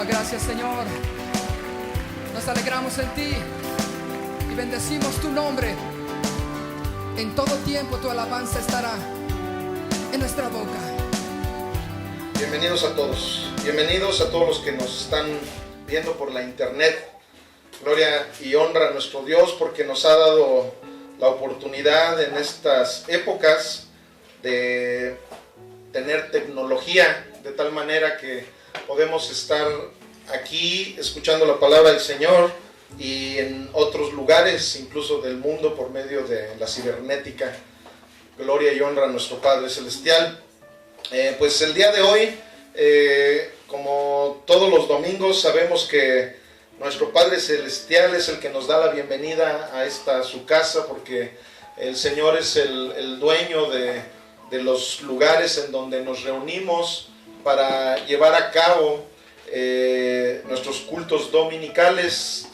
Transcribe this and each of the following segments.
Gracias, Señor. Nos alegramos en ti y bendecimos tu nombre. En todo tiempo tu alabanza estará en nuestra boca. Bienvenidos a todos los que nos están viendo por la internet. Gloria y honra a nuestro Dios porque nos ha dado la oportunidad en estas épocas de tener tecnología de tal manera que podemos estar aquí escuchando la palabra del Señor y en otros lugares incluso del mundo por medio de la cibernética. Gloria y honra a nuestro Padre Celestial. Pues el día de hoy, como todos los domingos, sabemos que nuestro Padre Celestial es el que nos da la bienvenida a esta su casa, porque el Señor es el dueño de los lugares en donde nos reunimos para llevar a cabo nuestros cultos dominicales,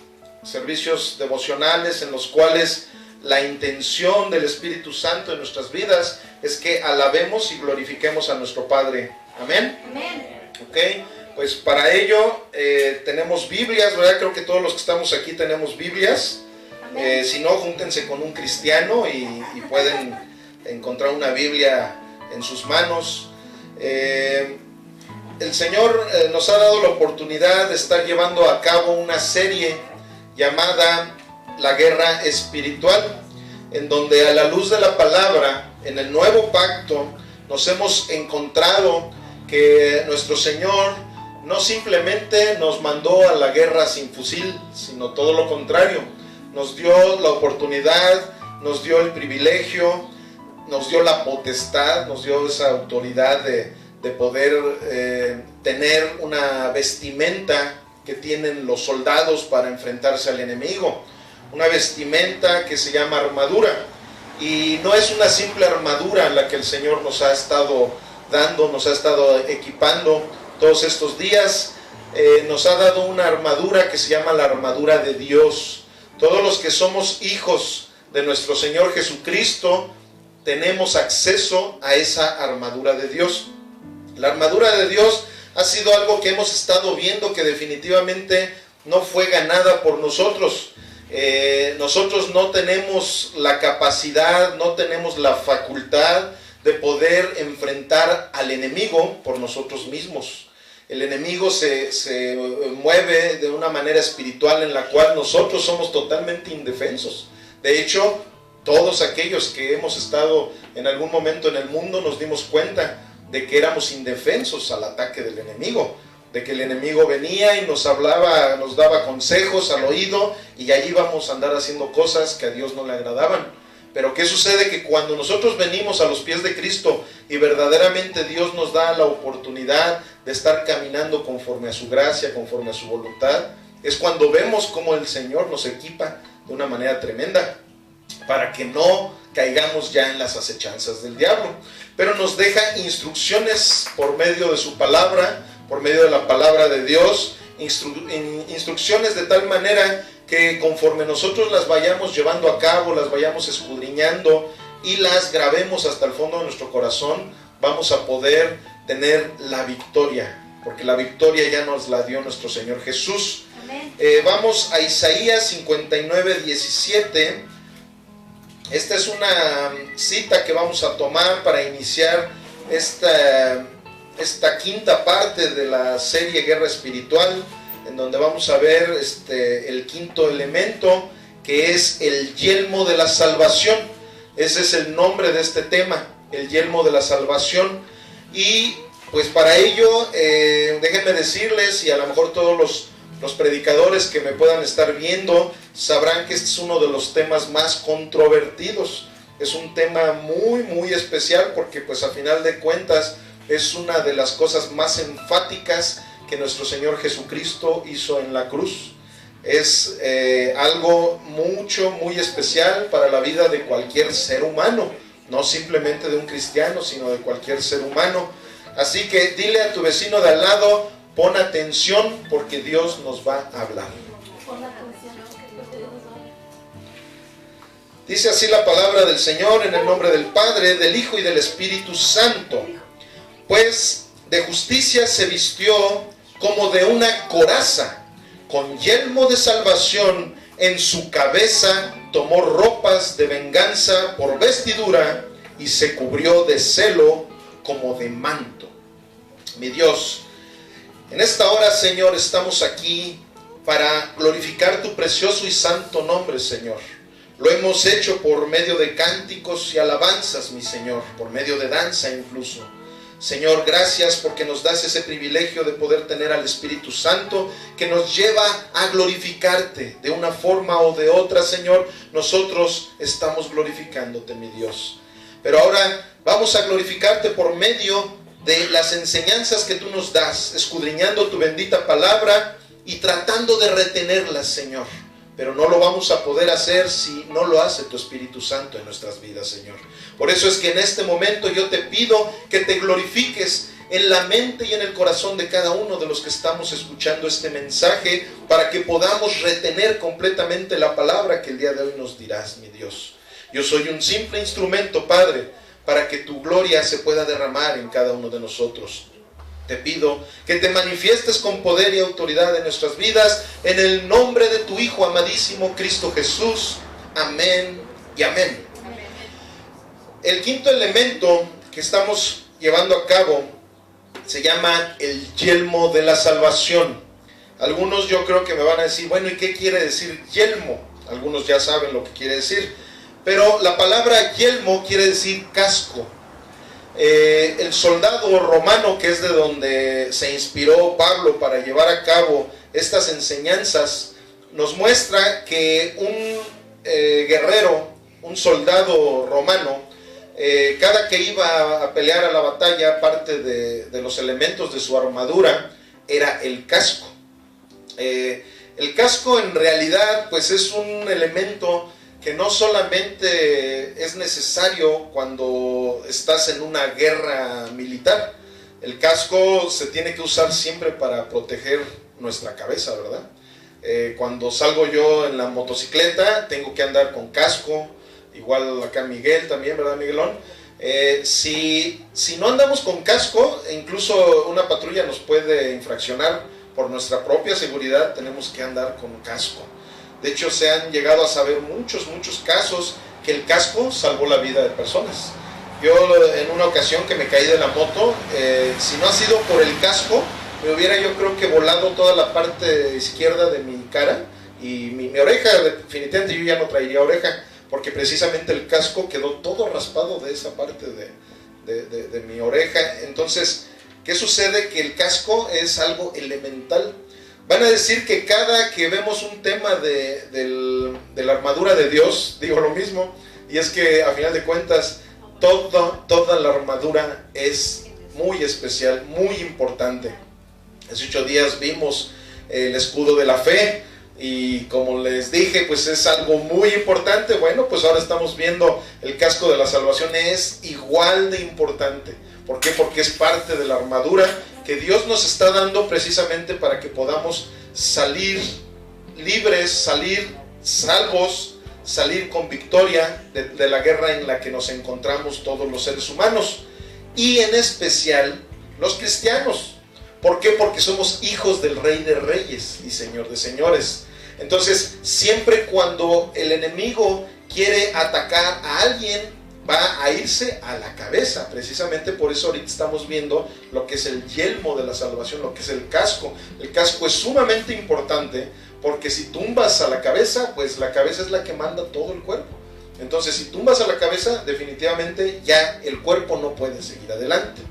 servicios devocionales en los cuales la intención del Espíritu Santo en nuestras vidas es que alabemos y glorifiquemos a nuestro Padre. Amén. Amén. Ok, pues para ello tenemos Biblias, ¿verdad? Creo que todos los que estamos aquí tenemos Biblias. Si no, júntense con un cristiano y pueden encontrar una Biblia en sus manos. El Señor nos ha dado la oportunidad de estar llevando a cabo una serie llamada La Guerra Espiritual, en donde a la luz de la palabra, en el nuevo pacto, nos hemos encontrado que nuestro Señor no simplemente nos mandó a la guerra sin fusil, sino todo lo contrario. Nos dio la oportunidad, nos dio el privilegio, nos dio la potestad, nos dio esa autoridad de poder tener una vestimenta que tienen los soldados para enfrentarse al enemigo. Una vestimenta que se llama armadura. Y no es una simple armadura la que el Señor nos ha estado dando, nos ha estado equipando todos estos días. Nos ha dado una armadura que se llama la armadura de Dios. Todos los que somos hijos de nuestro Señor Jesucristo tenemos acceso a esa armadura de Dios. La armadura de Dios ha sido algo que hemos estado viendo que definitivamente no fue ganada por nosotros. Nosotros no tenemos la capacidad, no tenemos la facultad de poder enfrentar al enemigo por nosotros mismos. El enemigo se mueve de una manera espiritual en la cual nosotros somos totalmente indefensos. De hecho, todos aquellos que hemos estado en algún momento en el mundo nos dimos cuenta de que éramos indefensos al ataque del enemigo, de que el enemigo venía y nos hablaba, nos daba consejos al oído y allí íbamos a andar haciendo cosas que a Dios no le agradaban. Pero ¿qué sucede? Que cuando nosotros venimos a los pies de Cristo y verdaderamente Dios nos da la oportunidad de estar caminando conforme a su gracia, conforme a su voluntad, es cuando vemos cómo el Señor nos equipa de una manera tremenda para que no caigamos ya en las acechanzas del diablo. Pero nos deja instrucciones por medio de su palabra, por medio de la palabra de Dios, instrucciones de tal manera que conforme nosotros las vayamos llevando a cabo, las vayamos escudriñando y las grabemos hasta el fondo de nuestro corazón, vamos a poder tener la victoria, porque la victoria ya nos la dio nuestro Señor Jesús. Vamos a Isaías 59:17. Esta es una cita que vamos a tomar para iniciar esta quinta parte de la serie Guerra Espiritual, en donde vamos a ver el quinto elemento, que es el yelmo de la salvación. Ese es el nombre de este tema, el yelmo de la salvación. Y pues para ello, déjenme decirles, y a lo mejor todos los predicadores que me puedan estar viendo sabrán que este es uno de los temas más controvertidos. Es un tema muy muy especial porque pues a final de cuentas es una de las cosas más enfáticas que nuestro Señor Jesucristo hizo en la cruz. Es algo muy especial para la vida de cualquier ser humano, no simplemente de un cristiano, sino de cualquier ser humano. Así que dile a tu vecino de al lado: pon atención porque Dios nos va a hablar. Dice así la palabra del Señor, en el nombre del Padre, del Hijo y del Espíritu Santo. Pues de justicia se vistió como de una coraza, con yelmo de salvación en su cabeza, tomó ropas de venganza por vestidura y se cubrió de celo como de manto. Mi Dios, en esta hora, Señor, estamos aquí para glorificar tu precioso y santo nombre, Señor. Lo hemos hecho por medio de cánticos y alabanzas, mi Señor, por medio de danza incluso. Señor, gracias porque nos das ese privilegio de poder tener al Espíritu Santo que nos lleva a glorificarte de una forma o de otra, Señor. Nosotros estamos glorificándote, mi Dios. Pero ahora vamos a glorificarte por medio de las enseñanzas que tú nos das, escudriñando tu bendita palabra y tratando de retenerlas, Señor. Pero no lo vamos a poder hacer si no lo hace tu Espíritu Santo en nuestras vidas, Señor. Por eso es que en este momento yo te pido que te glorifiques en la mente y en el corazón de cada uno de los que estamos escuchando este mensaje, para que podamos retener completamente la palabra que el día de hoy nos dirás, mi Dios. Yo soy un simple instrumento, Padre, para que tu gloria se pueda derramar en cada uno de nosotros. Te pido que te manifiestes con poder y autoridad en nuestras vidas, en el nombre de tu Hijo amadísimo Cristo Jesús. Amén y amén. El quinto elemento que estamos llevando a cabo se llama el yelmo de la salvación. Algunos yo creo que me van a decir, bueno, ¿y qué quiere decir yelmo? Algunos ya saben lo que quiere decir, pero la palabra yelmo quiere decir casco. El soldado romano, que es de donde se inspiró Pablo para llevar a cabo estas enseñanzas, nos muestra que un guerrero, un soldado romano, cada que iba a pelear a la batalla, parte de los elementos de su armadura era el casco. El casco en realidad pues es un elemento que no solamente es necesario cuando estás en una guerra militar. El casco se tiene que usar siempre para proteger nuestra cabeza, ¿verdad? Cuando salgo yo en la motocicleta tengo que andar con casco, igual acá Miguel también, ¿verdad, Miguelón? Si no andamos con casco, incluso una patrulla nos puede infraccionar. Por nuestra propia seguridad tenemos que andar con casco. De hecho, se han llegado a saber muchos casos que el casco salvó la vida de personas. Yo en una ocasión que me caí de la moto, si no ha sido por el casco, me hubiera yo creo que volado toda la parte izquierda de mi cara y mi oreja. Definitivamente yo ya no traería oreja, porque precisamente el casco quedó todo raspado de esa parte de mi oreja. Entonces, ¿qué sucede? Que el casco es algo elemental. Van a decir que cada que vemos un tema de la armadura de Dios, digo lo mismo, y es que a final de cuentas toda la armadura es muy especial, muy importante. Hace 8 días vimos el escudo de la fe y como les dije, pues es algo muy importante. Bueno, pues ahora estamos viendo el casco de la salvación, es igual de importante. ¿Por qué? Porque es parte de la armadura que Dios nos está dando precisamente para que podamos salir libres, salir salvos, salir con victoria de la guerra en la que nos encontramos todos los seres humanos, y en especial los cristianos. ¿Por qué? Porque somos hijos del Rey de Reyes y Señor de Señores. Entonces, siempre cuando el enemigo quiere atacar a alguien, va a irse a la cabeza. Precisamente por eso ahorita estamos viendo lo que es el yelmo de la salvación, lo que es el casco. El casco es sumamente importante, porque si tumbas a la cabeza, pues la cabeza es la que manda todo el cuerpo. Entonces, si tumbas a la cabeza, definitivamente ya el cuerpo no puede seguir adelante.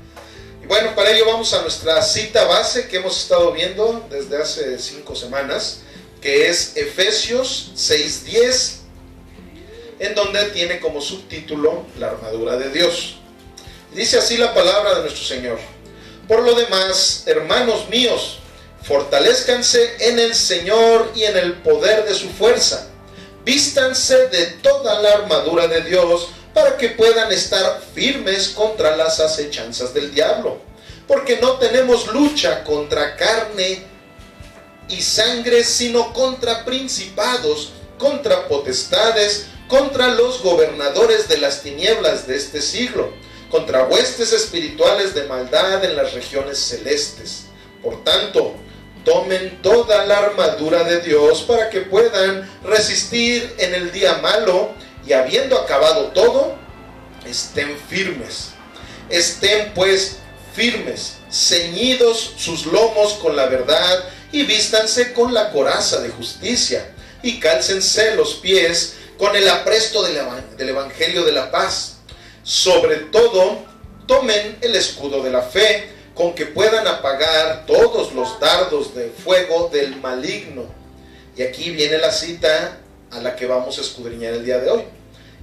Y bueno, para ello vamos a nuestra cita base que hemos estado viendo desde hace 5 semanas, que es Efesios 6:10, en donde tiene como subtítulo la armadura de Dios. Dice así la palabra de nuestro Señor: por lo demás, hermanos míos, fortalezcanse en el Señor y en el poder de su fuerza. Vístanse de toda la armadura de Dios para que puedan estar firmes contra las acechanzas del diablo. Porque no tenemos lucha contra carne y sangre, sino contra principados, contra potestades, contra los gobernadores de las tinieblas de este siglo, contra huestes espirituales de maldad en las regiones celestes. Por tanto, tomen toda la armadura de Dios para que puedan resistir en el día malo, y habiendo acabado todo, estén firmes. Estén pues firmes, ceñidos sus lomos con la verdad, y vístanse con la coraza de justicia, y cálcense los pies con el apresto del evangelio de la paz. Sobre todo, tomen el escudo de la fe, con que puedan apagar todos los dardos de fuego del maligno. Y aquí viene la cita a la que vamos a escudriñar el día de hoy.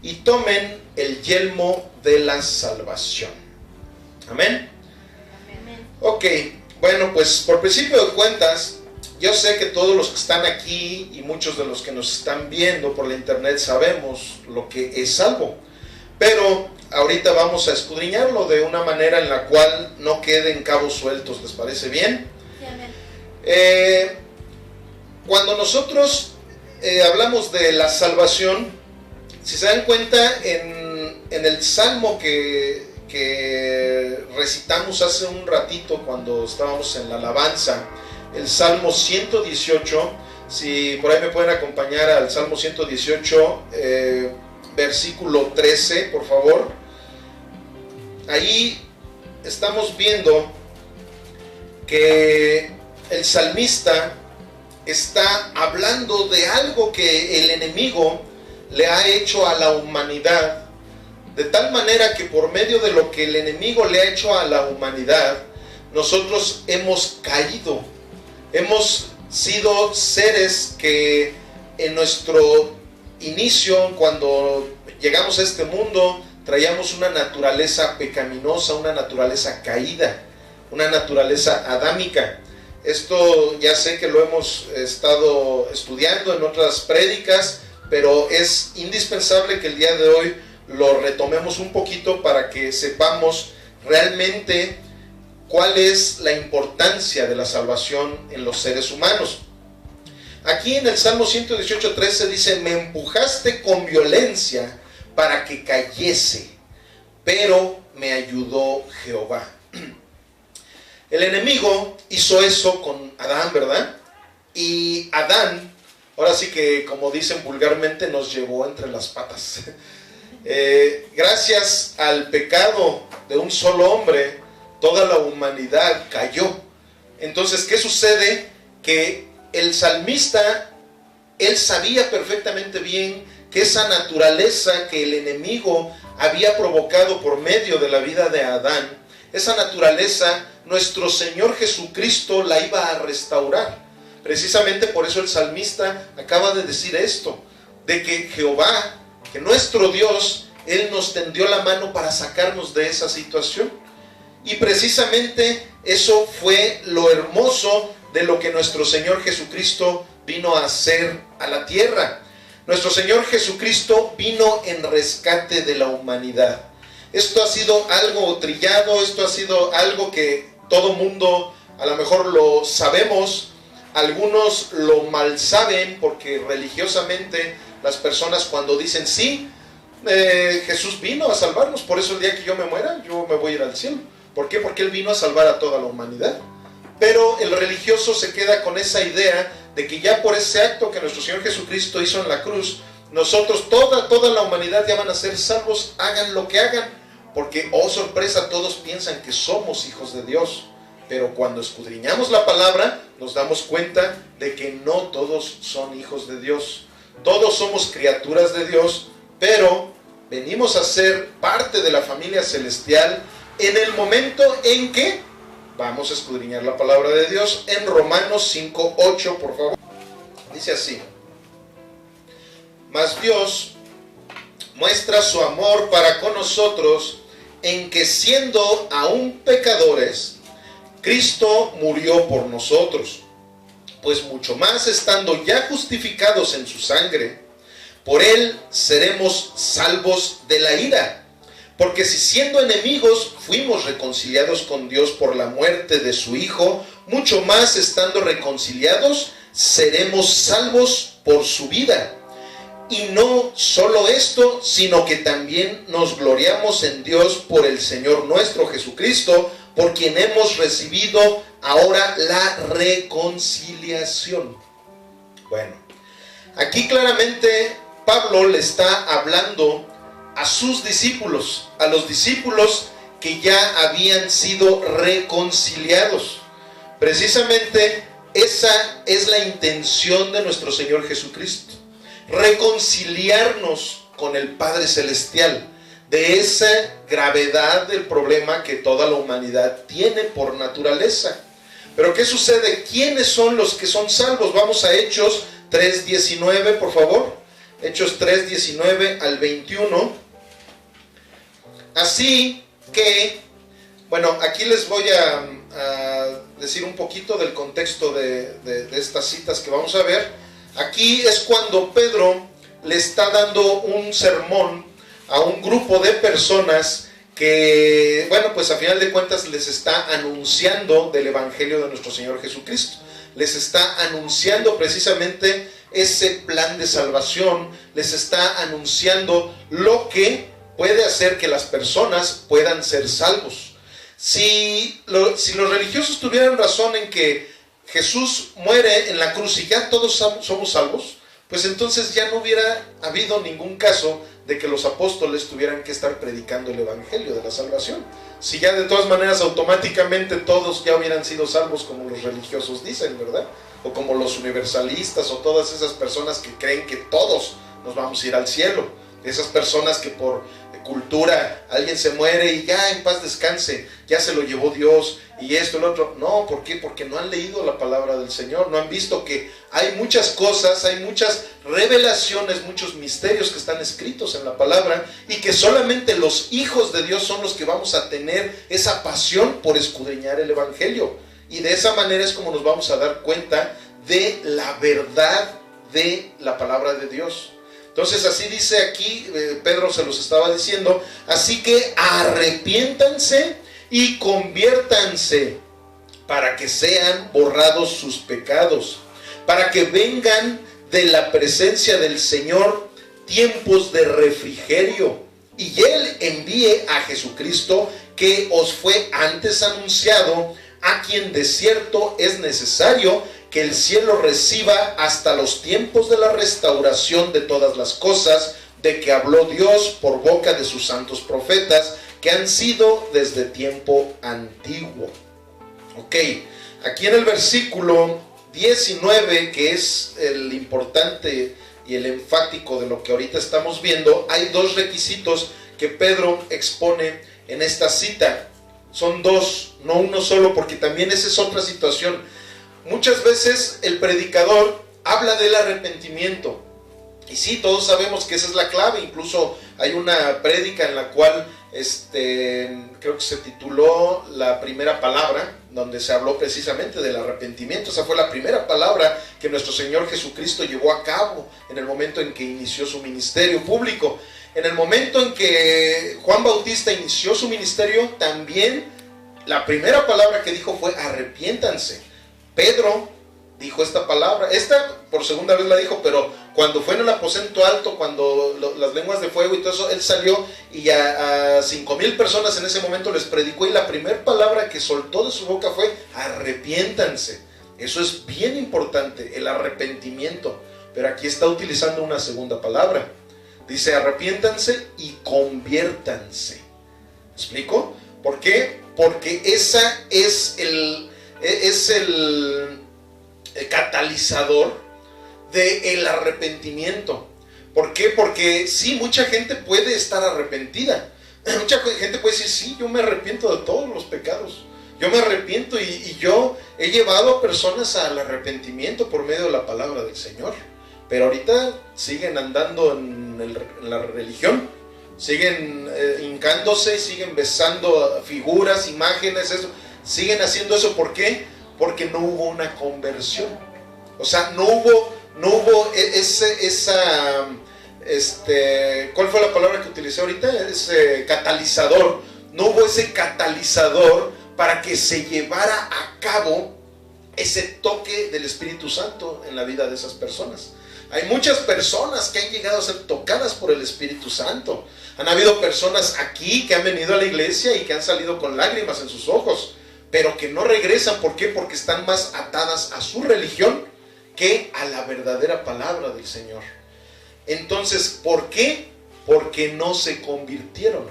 Y tomen el yelmo de la salvación. Amén. Ok, bueno, pues por principio de cuentas, yo sé que todos los que están aquí y muchos de los que nos están viendo por la internet sabemos lo que es salvo. Pero ahorita vamos a escudriñarlo de una manera en la cual no queden cabos sueltos. ¿Les parece bien? Sí, amén. Cuando nosotros hablamos de la salvación, si se dan cuenta en el salmo que recitamos hace un ratito cuando estábamos en la alabanza, el Salmo 118, si por ahí me pueden acompañar al Salmo 118, versículo 13, por favor. Ahí estamos viendo que el salmista está hablando de algo que el enemigo le ha hecho a la humanidad, de tal manera que por medio de lo que el enemigo le ha hecho a la humanidad, nosotros hemos caído. Hemos sido seres que en nuestro inicio, cuando llegamos a este mundo, traíamos una naturaleza pecaminosa, una naturaleza caída, una naturaleza adámica. Esto ya sé que lo hemos estado estudiando en otras prédicas, pero es indispensable que el día de hoy lo retomemos un poquito para que sepamos realmente cuál es la importancia de la salvación en los seres humanos. Aquí en el Salmo 118:13 dice: me empujaste con violencia para que cayese, pero me ayudó Jehová. El enemigo hizo eso con Adán, ¿verdad? Y Adán, ahora sí que, como dicen vulgarmente, nos llevó entre las patas. Gracias al pecado de un solo hombre, toda la humanidad cayó. Entonces, ¿qué sucede? Que el salmista, él sabía perfectamente bien que esa naturaleza que el enemigo había provocado por medio de la vida de Adán, esa naturaleza, nuestro Señor Jesucristo la iba a restaurar. Precisamente por eso el salmista acaba de decir esto, de que Jehová, que nuestro Dios, Él nos tendió la mano para sacarnos de esa situación. Y precisamente eso fue lo hermoso de lo que nuestro Señor Jesucristo vino a hacer a la tierra. Nuestro Señor Jesucristo vino en rescate de la humanidad. Esto ha sido algo trillado, esto ha sido algo que todo mundo a lo mejor lo sabemos, algunos lo mal saben porque religiosamente las personas cuando dicen sí, Jesús vino a salvarnos, por eso el día que yo me muera, yo me voy a ir al cielo. ¿Por qué? Porque Él vino a salvar a toda la humanidad. Pero el religioso se queda con esa idea de que ya por ese acto que nuestro Señor Jesucristo hizo en la cruz, nosotros, toda la humanidad ya van a ser salvos, hagan lo que hagan, porque, oh sorpresa, todos piensan que somos hijos de Dios. Pero cuando escudriñamos la palabra, nos damos cuenta de que no todos son hijos de Dios. Todos somos criaturas de Dios, pero venimos a ser parte de la familia celestial en el momento en que vamos a escudriñar la palabra de Dios en Romanos 5:8, por favor. Dice así: mas Dios muestra su amor para con nosotros en que, siendo aún pecadores, Cristo murió por nosotros. Pues mucho más, estando ya justificados en su sangre, por Él seremos salvos de la ira. Porque si siendo enemigos fuimos reconciliados con Dios por la muerte de su Hijo, mucho más, estando reconciliados, seremos salvos por su vida. Y no solo esto, sino que también nos gloriamos en Dios por el Señor nuestro Jesucristo, por quien hemos recibido ahora la reconciliación. Bueno, aquí claramente Pablo le está hablando a sus discípulos, a los discípulos que ya habían sido reconciliados. Precisamente esa es la intención de nuestro Señor Jesucristo, reconciliarnos con el Padre Celestial de esa gravedad del problema que toda la humanidad tiene por naturaleza. Pero ¿qué sucede? ¿Quiénes son los que son salvos? Vamos a Hechos 3:19, por favor. Hechos 3:19 al 21. Así que, bueno, aquí les voy a decir un poquito del contexto de estas citas que vamos a ver. Aquí es cuando Pedro le está dando un sermón a un grupo de personas que, bueno, pues a final de cuentas les está anunciando del Evangelio de nuestro Señor Jesucristo. Les está anunciando precisamente ese plan de salvación, les está anunciando lo que puede hacer que las personas puedan ser salvos. Si los religiosos tuvieran razón en que Jesús muere en la cruz y ya todos somos salvos, pues entonces ya no hubiera habido ningún caso de que los apóstoles tuvieran que estar predicando el evangelio de la salvación. Si ya de todas maneras automáticamente todos ya hubieran sido salvos, como los religiosos dicen, ¿verdad? O como los universalistas o todas esas personas que creen que todos nos vamos a ir al cielo. Esas personas que por cultura alguien se muere y ya en paz descanse, ya se lo llevó Dios y esto y lo otro. No, ¿por qué? Porque no han leído la palabra del Señor, no han visto que hay muchas cosas, hay muchas revelaciones, muchos misterios que están escritos en la palabra y que solamente los hijos de Dios son los que vamos a tener esa pasión por escudriñar el evangelio. Y de esa manera es como nos vamos a dar cuenta de la verdad de la palabra de Dios. Entonces así dice aquí, Pedro se los estaba diciendo, así que arrepiéntanse y conviértanse para que sean borrados sus pecados, para que vengan de la presencia del Señor tiempos de refrigerio, y Él envíe a Jesucristo que os fue antes anunciado, a quien de cierto es necesario que el cielo reciba hasta los tiempos de la restauración de todas las cosas, de que habló Dios por boca de sus santos profetas, que han sido desde tiempo antiguo. Ok, aquí en el versículo 19, que es el importante y el enfático de lo que ahorita estamos viendo, hay dos requisitos que Pedro expone en esta cita. Son dos, no uno solo, porque también esa es otra situación. Muchas veces el predicador habla del arrepentimiento. Y sí, todos sabemos que esa es la clave. Incluso hay una prédica en la cual creo que se tituló La Primera Palabra, donde se habló precisamente del arrepentimiento. Esa fue la primera palabra que nuestro Señor Jesucristo llevó a cabo en el momento en que inició su ministerio público. En el momento en que Juan Bautista inició su ministerio, también la primera palabra que dijo fue arrepiéntanse. Pedro dijo esta palabra, esta por segunda vez la dijo, pero cuando fue en el aposento alto, cuando las lenguas de fuego y todo eso, él salió y a 5,000 personas en ese momento les predicó, y la primera palabra que soltó de su boca fue arrepiéntanse. Eso es bien importante, el arrepentimiento, pero aquí está utilizando una segunda palabra. Dice arrepiéntanse y conviértanse. ¿Me explico? ¿Por qué? Porque esa es el catalizador del arrepentimiento. ¿Por qué? Porque sí, mucha gente puede estar arrepentida. Mucha gente puede decir, sí, yo me arrepiento de todos los pecados. Yo me arrepiento y yo he llevado a personas al arrepentimiento por medio de la palabra del Señor. Pero ahorita siguen andando en la religión, siguen hincándose, siguen besando figuras, imágenes, eso. Siguen haciendo eso. ¿Por qué? Porque no hubo una conversión. O sea, no hubo ¿cuál fue la palabra que utilicé ahorita? Ese catalizador. No hubo ese catalizador para que se llevara a cabo ese toque del Espíritu Santo en la vida de esas personas. Hay muchas personas que han llegado a ser tocadas por el Espíritu Santo. Han habido personas aquí que han venido a la iglesia y que han salido con lágrimas en sus ojos, pero que no regresan. ¿Por qué? Porque están más atadas a su religión que a la verdadera palabra del Señor. Entonces, ¿por qué? Porque no se convirtieron.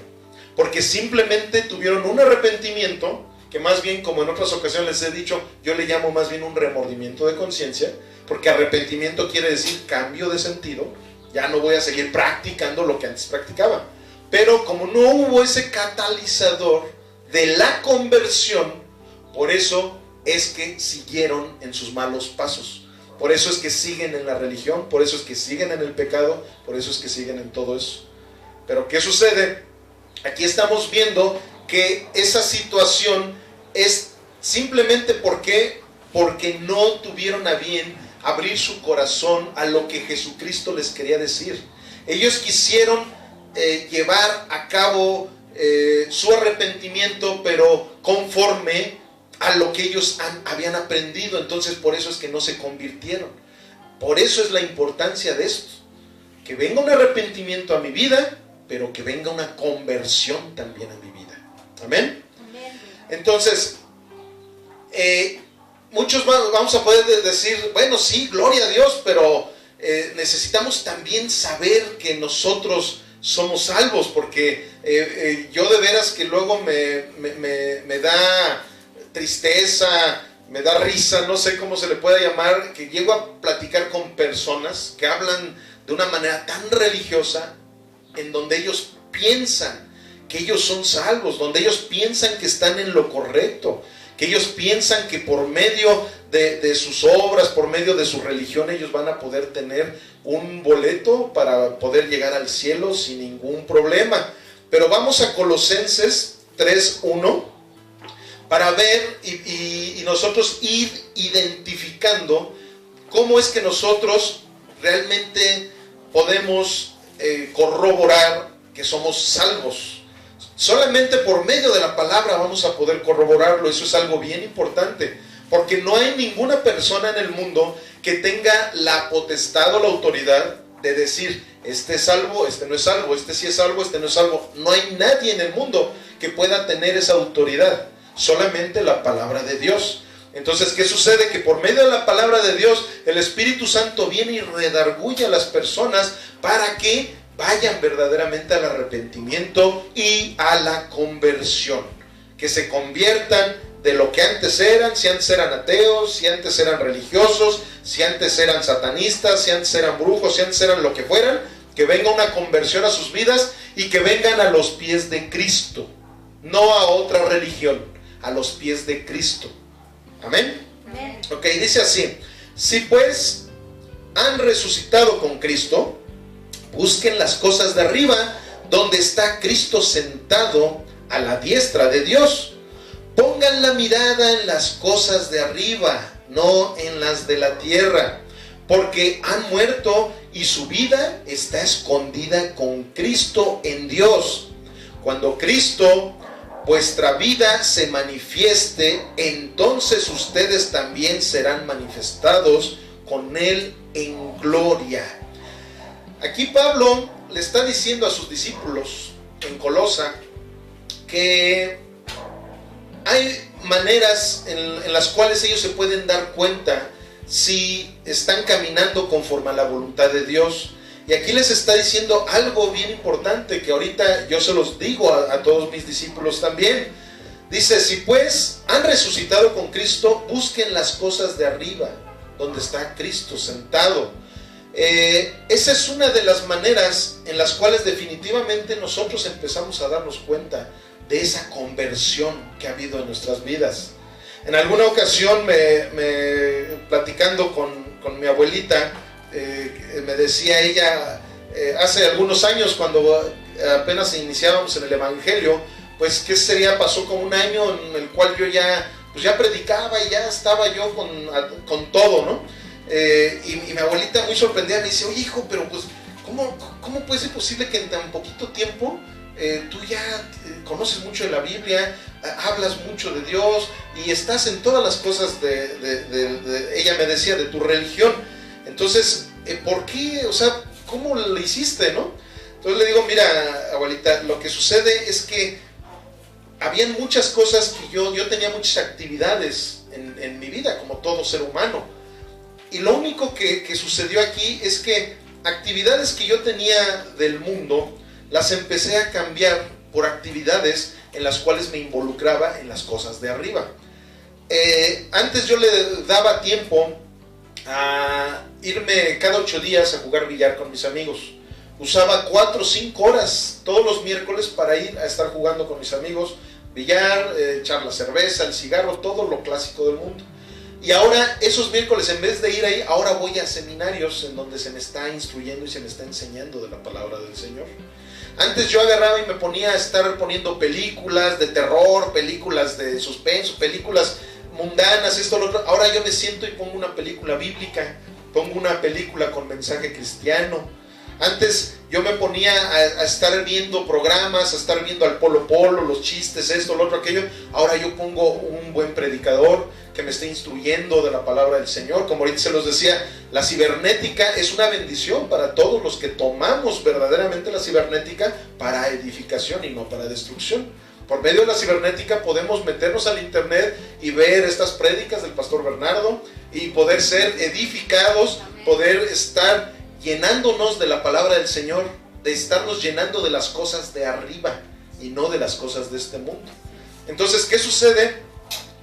Porque simplemente tuvieron un arrepentimiento, que más bien, como en otras ocasiones les he dicho, yo le llamo más bien un remordimiento de conciencia, porque arrepentimiento quiere decir cambio de sentido. Ya no voy a seguir practicando lo que antes practicaba. Pero como no hubo ese catalizador de la conversión, por eso es que siguieron en sus malos pasos. Por eso es que siguen en la religión, por eso es que siguen en el pecado, por eso es que siguen en todo eso. Pero ¿qué sucede? Aquí estamos viendo que esa situación es simplemente porque no tuvieron a bien abrir su corazón a lo que Jesucristo les quería decir. Ellos quisieron llevar a cabo su arrepentimiento, pero conforme a lo que ellos habían aprendido. Entonces por eso es que no se convirtieron. Por eso es la importancia de esto, que venga un arrepentimiento a mi vida, pero que venga una conversión también a mi vida. Amén. Entonces muchos vamos a poder decir, bueno, sí, gloria a Dios, pero necesitamos también saber que nosotros somos salvos, porque yo de veras que luego me da tristeza, me da risa, no sé cómo se le puede llamar, que llego a platicar con personas que hablan de una manera tan religiosa, en donde ellos piensan que ellos son salvos, donde ellos piensan que están en lo correcto, que ellos piensan que por medio de sus obras, por medio de su religión, ellos van a poder tener un boleto para poder llegar al cielo sin ningún problema. Pero vamos a Colosenses 3:1 para ver y nosotros ir identificando cómo es que nosotros realmente podemos corroborar que somos salvos. Solamente por medio de la palabra vamos a poder corroborarlo. Eso es algo bien importante, porque no hay ninguna persona en el mundo que tenga la potestad o la autoridad de decir, este es salvo, este no es salvo, este sí es salvo, este no es salvo. No hay nadie en el mundo que pueda tener esa autoridad, solamente la palabra de Dios. Entonces, ¿qué sucede? Que por medio de la palabra de Dios, el Espíritu Santo viene y redarguye a las personas para que vayan verdaderamente al arrepentimiento y a la conversión, que se conviertan de lo que antes eran, si antes eran ateos, si antes eran religiosos, si antes eran satanistas, si antes eran brujos, si antes eran lo que fueran, que venga una conversión a sus vidas y que vengan a los pies de Cristo, no a otra religión, a los pies de Cristo. Amén. Amén. Ok, dice así: si pues han resucitado con Cristo, busquen las cosas de arriba, donde está Cristo sentado a la diestra de Dios. Pongan la mirada en las cosas de arriba, no en las de la tierra, porque han muerto y su vida está escondida con Cristo en Dios. Cuando Cristo, vuestra vida, se manifieste, entonces ustedes también serán manifestados con Él en gloria. Aquí Pablo le está diciendo a sus discípulos en Colosa que hay maneras en las cuales ellos se pueden dar cuenta si están caminando conforme a la voluntad de Dios. Y aquí les está diciendo algo bien importante que ahorita yo se los digo a todos mis discípulos también. Dice: si pues han resucitado con Cristo, busquen las cosas de arriba, donde está Cristo sentado. Esa es una de las maneras en las cuales definitivamente nosotros empezamos a darnos cuenta de esa conversión que ha habido en nuestras vidas. En alguna ocasión platicando con mi abuelita, me decía ella, hace algunos años cuando apenas iniciábamos en el Evangelio, pues que pasó como un año en el cual yo ya predicaba y ya estaba yo con todo, ¿no? Y mi abuelita muy sorprendida me dice: oye, hijo, pero pues ¿cómo puede ser posible que en tan poquito tiempo tú ya conoces mucho de la Biblia, hablas mucho de Dios y estás en todas las cosas ella me decía, de tu religión? Entonces, ¿por qué? O sea, ¿cómo lo hiciste, no? Entonces le digo, mira, abuelita, lo que sucede es que habían muchas cosas que yo tenía muchas actividades en mi vida, como todo ser humano. Y lo único que sucedió aquí es que actividades que yo tenía del mundo, las empecé a cambiar por actividades en las cuales me involucraba en las cosas de arriba. Antes yo le daba tiempo a irme cada 8 días a jugar billar con mis amigos. Usaba 4 o 5 horas todos los miércoles para ir a estar jugando con mis amigos, billar, echar la cerveza, el cigarro, todo lo clásico del mundo. Y ahora esos miércoles, en vez de ir ahí, ahora voy a seminarios en donde se me está instruyendo y se me está enseñando de la palabra del Señor. Antes yo agarraba y me ponía a estar poniendo películas de terror, películas de suspenso, películas mundanas, esto, lo otro. Ahora yo me siento y pongo una película bíblica, pongo una película con mensaje cristiano. Antes yo me ponía a estar viendo programas, a estar viendo al Polo Polo, los chistes, esto, lo otro, aquello. Ahora yo pongo un buen predicador que me esté instruyendo de la palabra del Señor. Como ahorita se los decía, la cibernética es una bendición para todos los que tomamos verdaderamente la cibernética para edificación y no para destrucción. Por medio de la cibernética podemos meternos al internet y ver estas prédicas del pastor Bernardo y poder ser edificados, poder estar llenándonos de la palabra del Señor, de estarnos llenando de las cosas de arriba y no de las cosas de este mundo. Entonces, ¿qué sucede?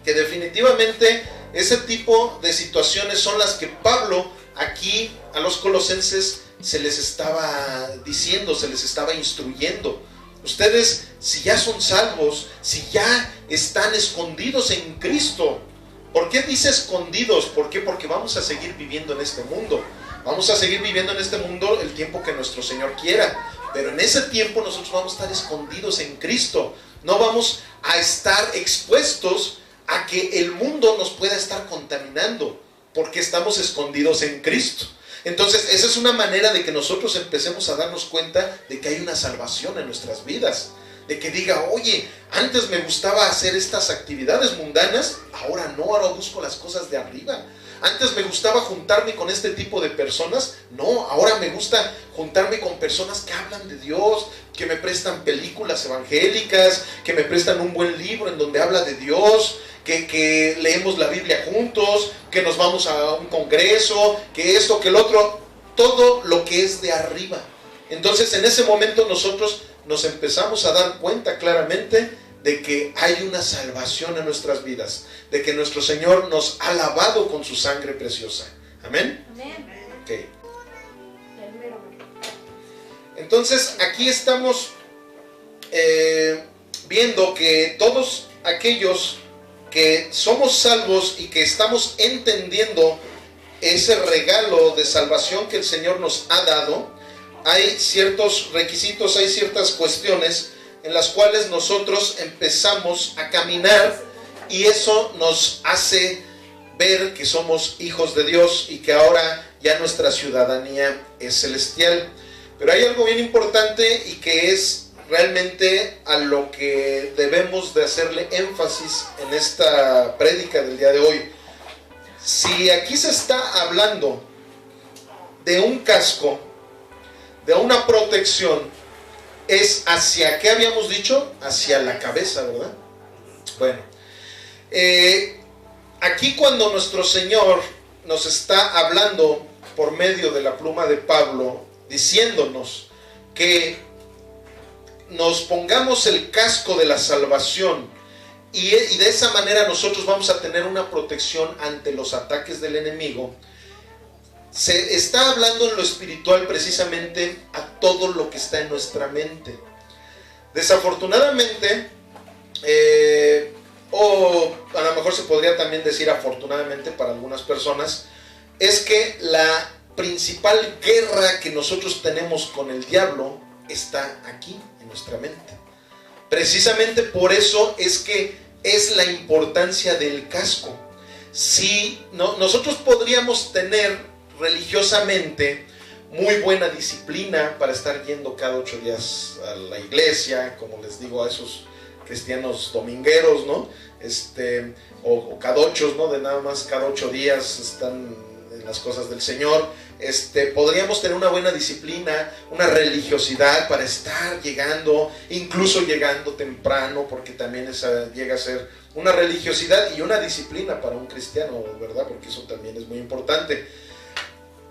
Que definitivamente ese tipo de situaciones son las que Pablo aquí a los colosenses se les estaba diciendo, se les estaba instruyendo. Ustedes, si ya son salvos, si ya están escondidos en Cristo. ¿Por qué dice escondidos? ¿Por qué? Porque vamos a seguir viviendo en este mundo. Vamos a seguir viviendo en este mundo el tiempo que nuestro Señor quiera. Pero en ese tiempo nosotros vamos a estar escondidos en Cristo. No vamos a estar expuestos a que el mundo nos pueda estar contaminando, porque estamos escondidos en Cristo. Entonces esa es una manera de que nosotros empecemos a darnos cuenta de que hay una salvación en nuestras vidas. De que diga, oye, antes me gustaba hacer estas actividades mundanas, ahora no, ahora busco las cosas de arriba. Antes me gustaba juntarme con este tipo de personas, no, ahora me gusta juntarme con personas que hablan de Dios, que me prestan películas evangélicas, que me prestan un buen libro en donde habla de Dios, que leemos la Biblia juntos, que nos vamos a un congreso, que esto, que el otro, todo lo que es de arriba. Entonces en ese momento nosotros nos empezamos a dar cuenta claramente de que hay una salvación en nuestras vidas, de que nuestro Señor nos ha lavado con su sangre preciosa. ¿Amén? Amén. Okay. Entonces aquí estamos viendo que todos aquellos que somos salvos y que estamos entendiendo ese regalo de salvación que el Señor nos ha dado, hay ciertos requisitos, hay ciertas cuestiones en las cuales nosotros empezamos a caminar y eso nos hace ver que somos hijos de Dios y que ahora ya nuestra ciudadanía es celestial. Pero hay algo bien importante y que es realmente a lo que debemos de hacerle énfasis en esta prédica del día de hoy. Si aquí se está hablando de un casco, de una protección, es hacia, ¿qué habíamos dicho? Hacia la cabeza, ¿verdad? Bueno, aquí cuando nuestro Señor nos está hablando por medio de la pluma de Pablo, diciéndonos que nos pongamos el casco de la salvación y de esa manera nosotros vamos a tener una protección ante los ataques del enemigo, se está hablando en lo espiritual precisamente a todo lo que está en nuestra mente. Desafortunadamente, o a lo mejor se podría también decir afortunadamente para algunas personas, es que la principal guerra que nosotros tenemos con el diablo está aquí, en nuestra mente. Precisamente por eso es que es la importancia del casco. Si no, nosotros podríamos tener religiosamente muy buena disciplina para estar yendo cada 8 días a la iglesia, como les digo a esos cristianos domingueros, ¿no? O cada 8, ¿no? De nada más cada 8 días están en las cosas del Señor, podríamos tener una buena disciplina, una religiosidad para estar llegando, incluso llegando temprano, porque también esa llega a ser una religiosidad y una disciplina para un cristiano, ¿verdad? Porque eso también es muy importante.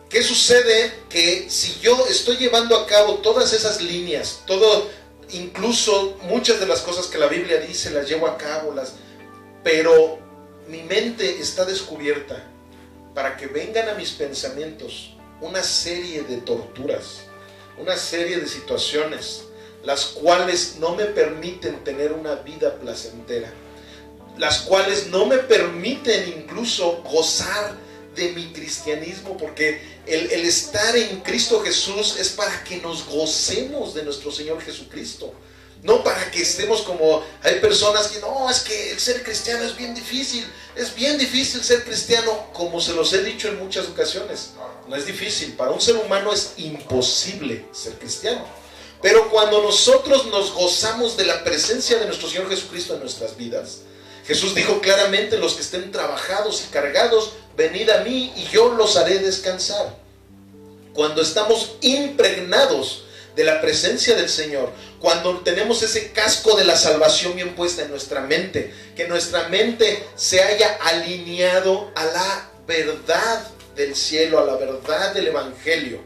¿Qué sucede? Que si yo estoy llevando a cabo todas esas líneas, incluso muchas de las cosas que la Biblia dice, las llevo a cabo, pero mi mente está descubierta para que vengan a mis pensamientos una serie de torturas, una serie de situaciones, las cuales no me permiten tener una vida placentera, las cuales no me permiten incluso gozar de mi cristianismo, porque el estar en Cristo Jesús es para que nos gocemos de nuestro Señor Jesucristo, no para que estemos como hay personas que no, es que el ser cristiano es bien difícil ser cristiano, como se los he dicho en muchas ocasiones. No es difícil, para un ser humano es imposible ser cristiano, pero cuando nosotros nos gozamos de la presencia de nuestro Señor Jesucristo en nuestras vidas, Jesús dijo claramente: los que estén trabajados y cargados, venid a mí y yo los haré descansar. Cuando estamos impregnados de la presencia del Señor, cuando tenemos ese casco de la salvación bien puesta en nuestra mente, que nuestra mente se haya alineado a la verdad del cielo, a la verdad del Evangelio,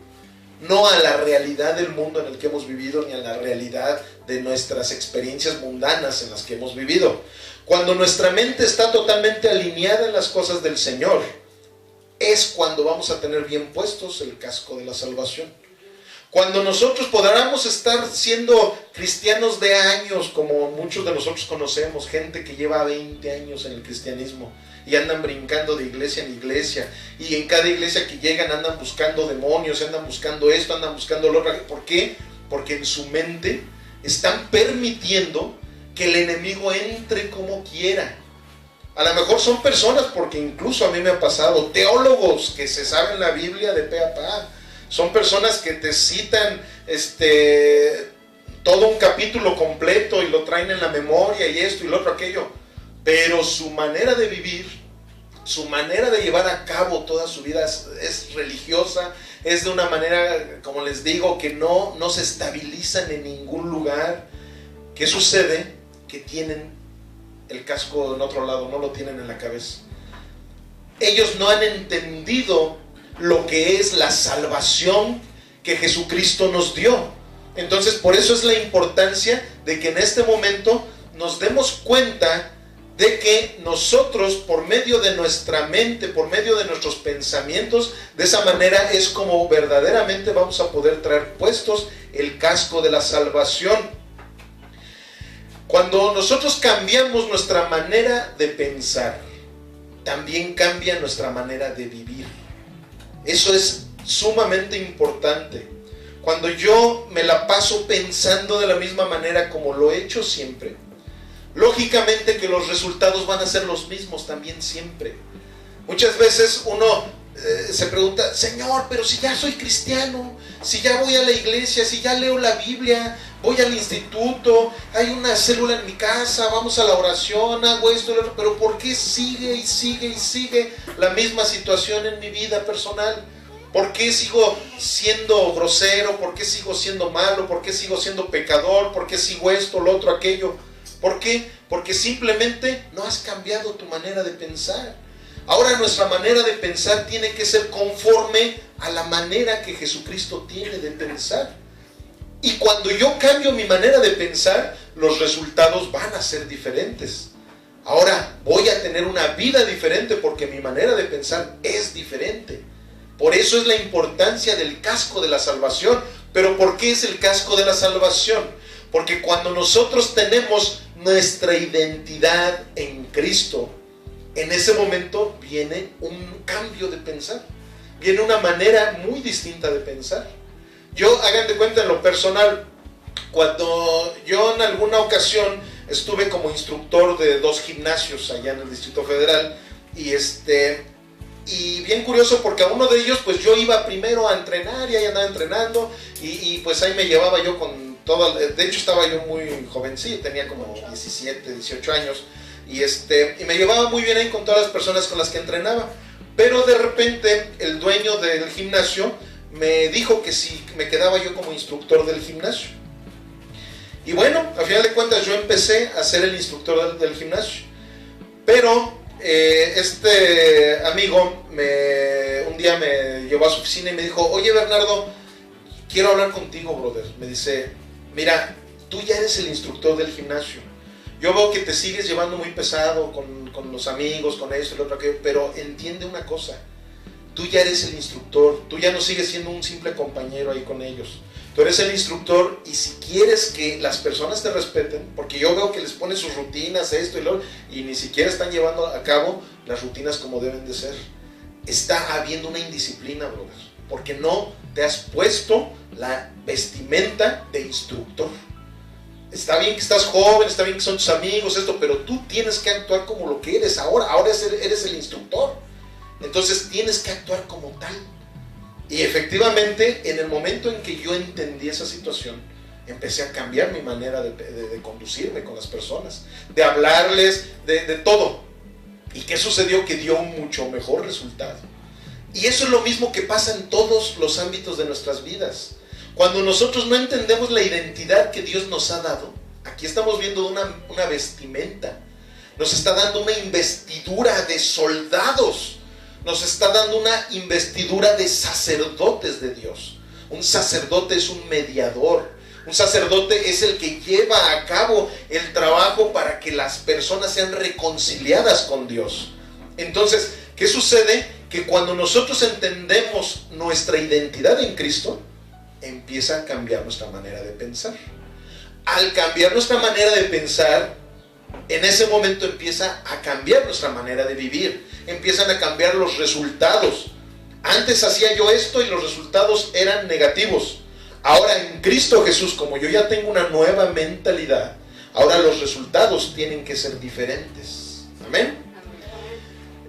no a la realidad del mundo en el que hemos vivido, ni a la realidad de nuestras experiencias mundanas en las que hemos vivido. Cuando nuestra mente está totalmente alineada en las cosas del Señor, es cuando vamos a tener bien puestos el casco de la salvación. Cuando nosotros podamos estar siendo cristianos de años, como muchos de nosotros conocemos, gente que lleva 20 años en el cristianismo y andan brincando de iglesia en iglesia, y en cada iglesia que llegan andan buscando demonios, andan buscando esto, andan buscando lo otro. ¿Por qué? Porque en su mente están permitiendo que el enemigo entre como quiera. A lo mejor son personas, porque incluso a mí me ha pasado, teólogos que se saben la Biblia de pe a pa. Son personas que te citan todo un capítulo completo y lo traen en la memoria y esto y lo otro, aquello. Pero su manera de vivir, su manera de llevar a cabo toda su vida es religiosa, es de una manera, como les digo, que no se estabilizan en ningún lugar. ¿Qué sucede? Que tienen el casco en otro lado, no lo tienen en la cabeza. Ellos no han entendido lo que es la salvación que Jesucristo nos dio. Entonces, por eso es la importancia de que en este momento nos demos cuenta de que nosotros, por medio de nuestra mente, por medio de nuestros pensamientos, de esa manera es como verdaderamente vamos a poder traer puestos el casco de la salvación. Cuando nosotros cambiamos nuestra manera de pensar, también cambia nuestra manera de vivir. Eso es sumamente importante. Cuando yo me la paso pensando de la misma manera como lo he hecho siempre, lógicamente que los resultados van a ser los mismos también siempre. Muchas veces uno se pregunta: Señor, pero si ya soy cristiano, si ya voy a la iglesia, si ya leo la Biblia, voy al instituto, hay una célula en mi casa, vamos a la oración, hago esto y lo otro, pero ¿por qué sigue y sigue y sigue la misma situación en mi vida personal? ¿Por qué sigo siendo grosero? ¿Por qué sigo siendo malo? ¿Por qué sigo siendo pecador? ¿Por qué sigo esto, lo otro, aquello? ¿Por qué? Porque simplemente no has cambiado tu manera de pensar. Ahora nuestra manera de pensar tiene que ser conforme a la manera que Jesucristo tiene de pensar. Y cuando yo cambio mi manera de pensar, los resultados van a ser diferentes. Ahora voy a tener una vida diferente porque mi manera de pensar es diferente. Por eso es la importancia del casco de la salvación. ¿Pero por qué es el casco de la salvación? Porque cuando nosotros tenemos nuestra identidad en Cristo, en ese momento viene un cambio de pensar. Viene una manera muy distinta de pensar. Yo, hagan de cuenta, en lo personal, cuando yo en alguna ocasión estuve como instructor de 2 gimnasios allá en el Distrito Federal, y bien curioso porque a uno de ellos pues yo iba primero a entrenar y ahí andaba entrenando y pues ahí me llevaba yo con todo, de hecho estaba yo muy jovencito, tenía como 17, 18 años y me llevaba muy bien ahí con todas las personas con las que entrenaba. Pero de repente el dueño del gimnasio me dijo que si me quedaba yo como instructor del gimnasio. Y bueno, a final de cuentas yo empecé a ser el instructor del gimnasio. Pero este amigo un día me llevó a su oficina y me dijo: oye, Bernardo, quiero hablar contigo, brother. Me dice: mira, tú ya eres el instructor del gimnasio. Yo veo que te sigues llevando muy pesado con los amigos, con esto y lo otro, aquello, pero entiende una cosa: tú ya eres el instructor, tú ya no sigues siendo un simple compañero ahí con ellos. Tú eres el instructor, y si quieres que las personas te respeten, porque yo veo que les pones sus rutinas, esto y lo otro, y ni siquiera están llevando a cabo las rutinas como deben de ser. Está habiendo una indisciplina, brother, porque no te has puesto la vestimenta de instructor. Está bien que estás joven, está bien que son tus amigos, esto, pero tú tienes que actuar como lo que eres ahora. Ahora eres el instructor. Entonces tienes que actuar como tal. Y efectivamente, en el momento en que yo entendí esa situación, empecé a cambiar mi manera de conducirme con las personas, de hablarles, de todo. ¿Y qué sucedió? Que dio un mucho mejor resultado. Y eso es lo mismo que pasa en todos los ámbitos de nuestras vidas. Cuando nosotros no entendemos la identidad que Dios nos ha dado, aquí estamos viendo una vestimenta, nos está dando una investidura de soldados, nos está dando una investidura de sacerdotes de Dios. Un sacerdote es un mediador, un sacerdote es el que lleva a cabo el trabajo para que las personas sean reconciliadas con Dios. Entonces, ¿qué sucede? Que cuando nosotros entendemos nuestra identidad en Cristo, empieza a cambiar nuestra manera de pensar. Al cambiar nuestra manera de pensar, en ese momento empieza a cambiar nuestra manera de vivir, empiezan a cambiar los resultados. Antes hacía yo esto y los resultados eran negativos. Ahora en Cristo Jesús, como yo ya tengo una nueva mentalidad, ahora los resultados tienen que ser diferentes. Amén.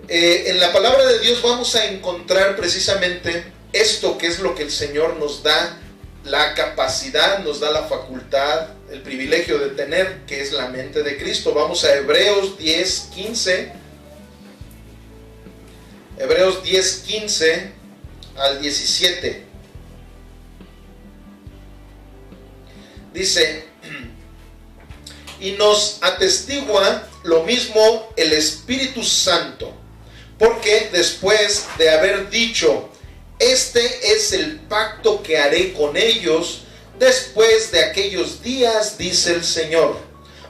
En la palabra de Dios vamos a encontrar precisamente esto, que es lo que el Señor nos da la capacidad, nos da la facultad, el privilegio de tener, que es la mente de Cristo. Vamos a Hebreos 10:15. Hebreos 10:15 al 17. Dice: y nos atestigua lo mismo el Espíritu Santo, porque después de haber dicho: este es el pacto que haré con ellos después de aquellos días, dice el Señor,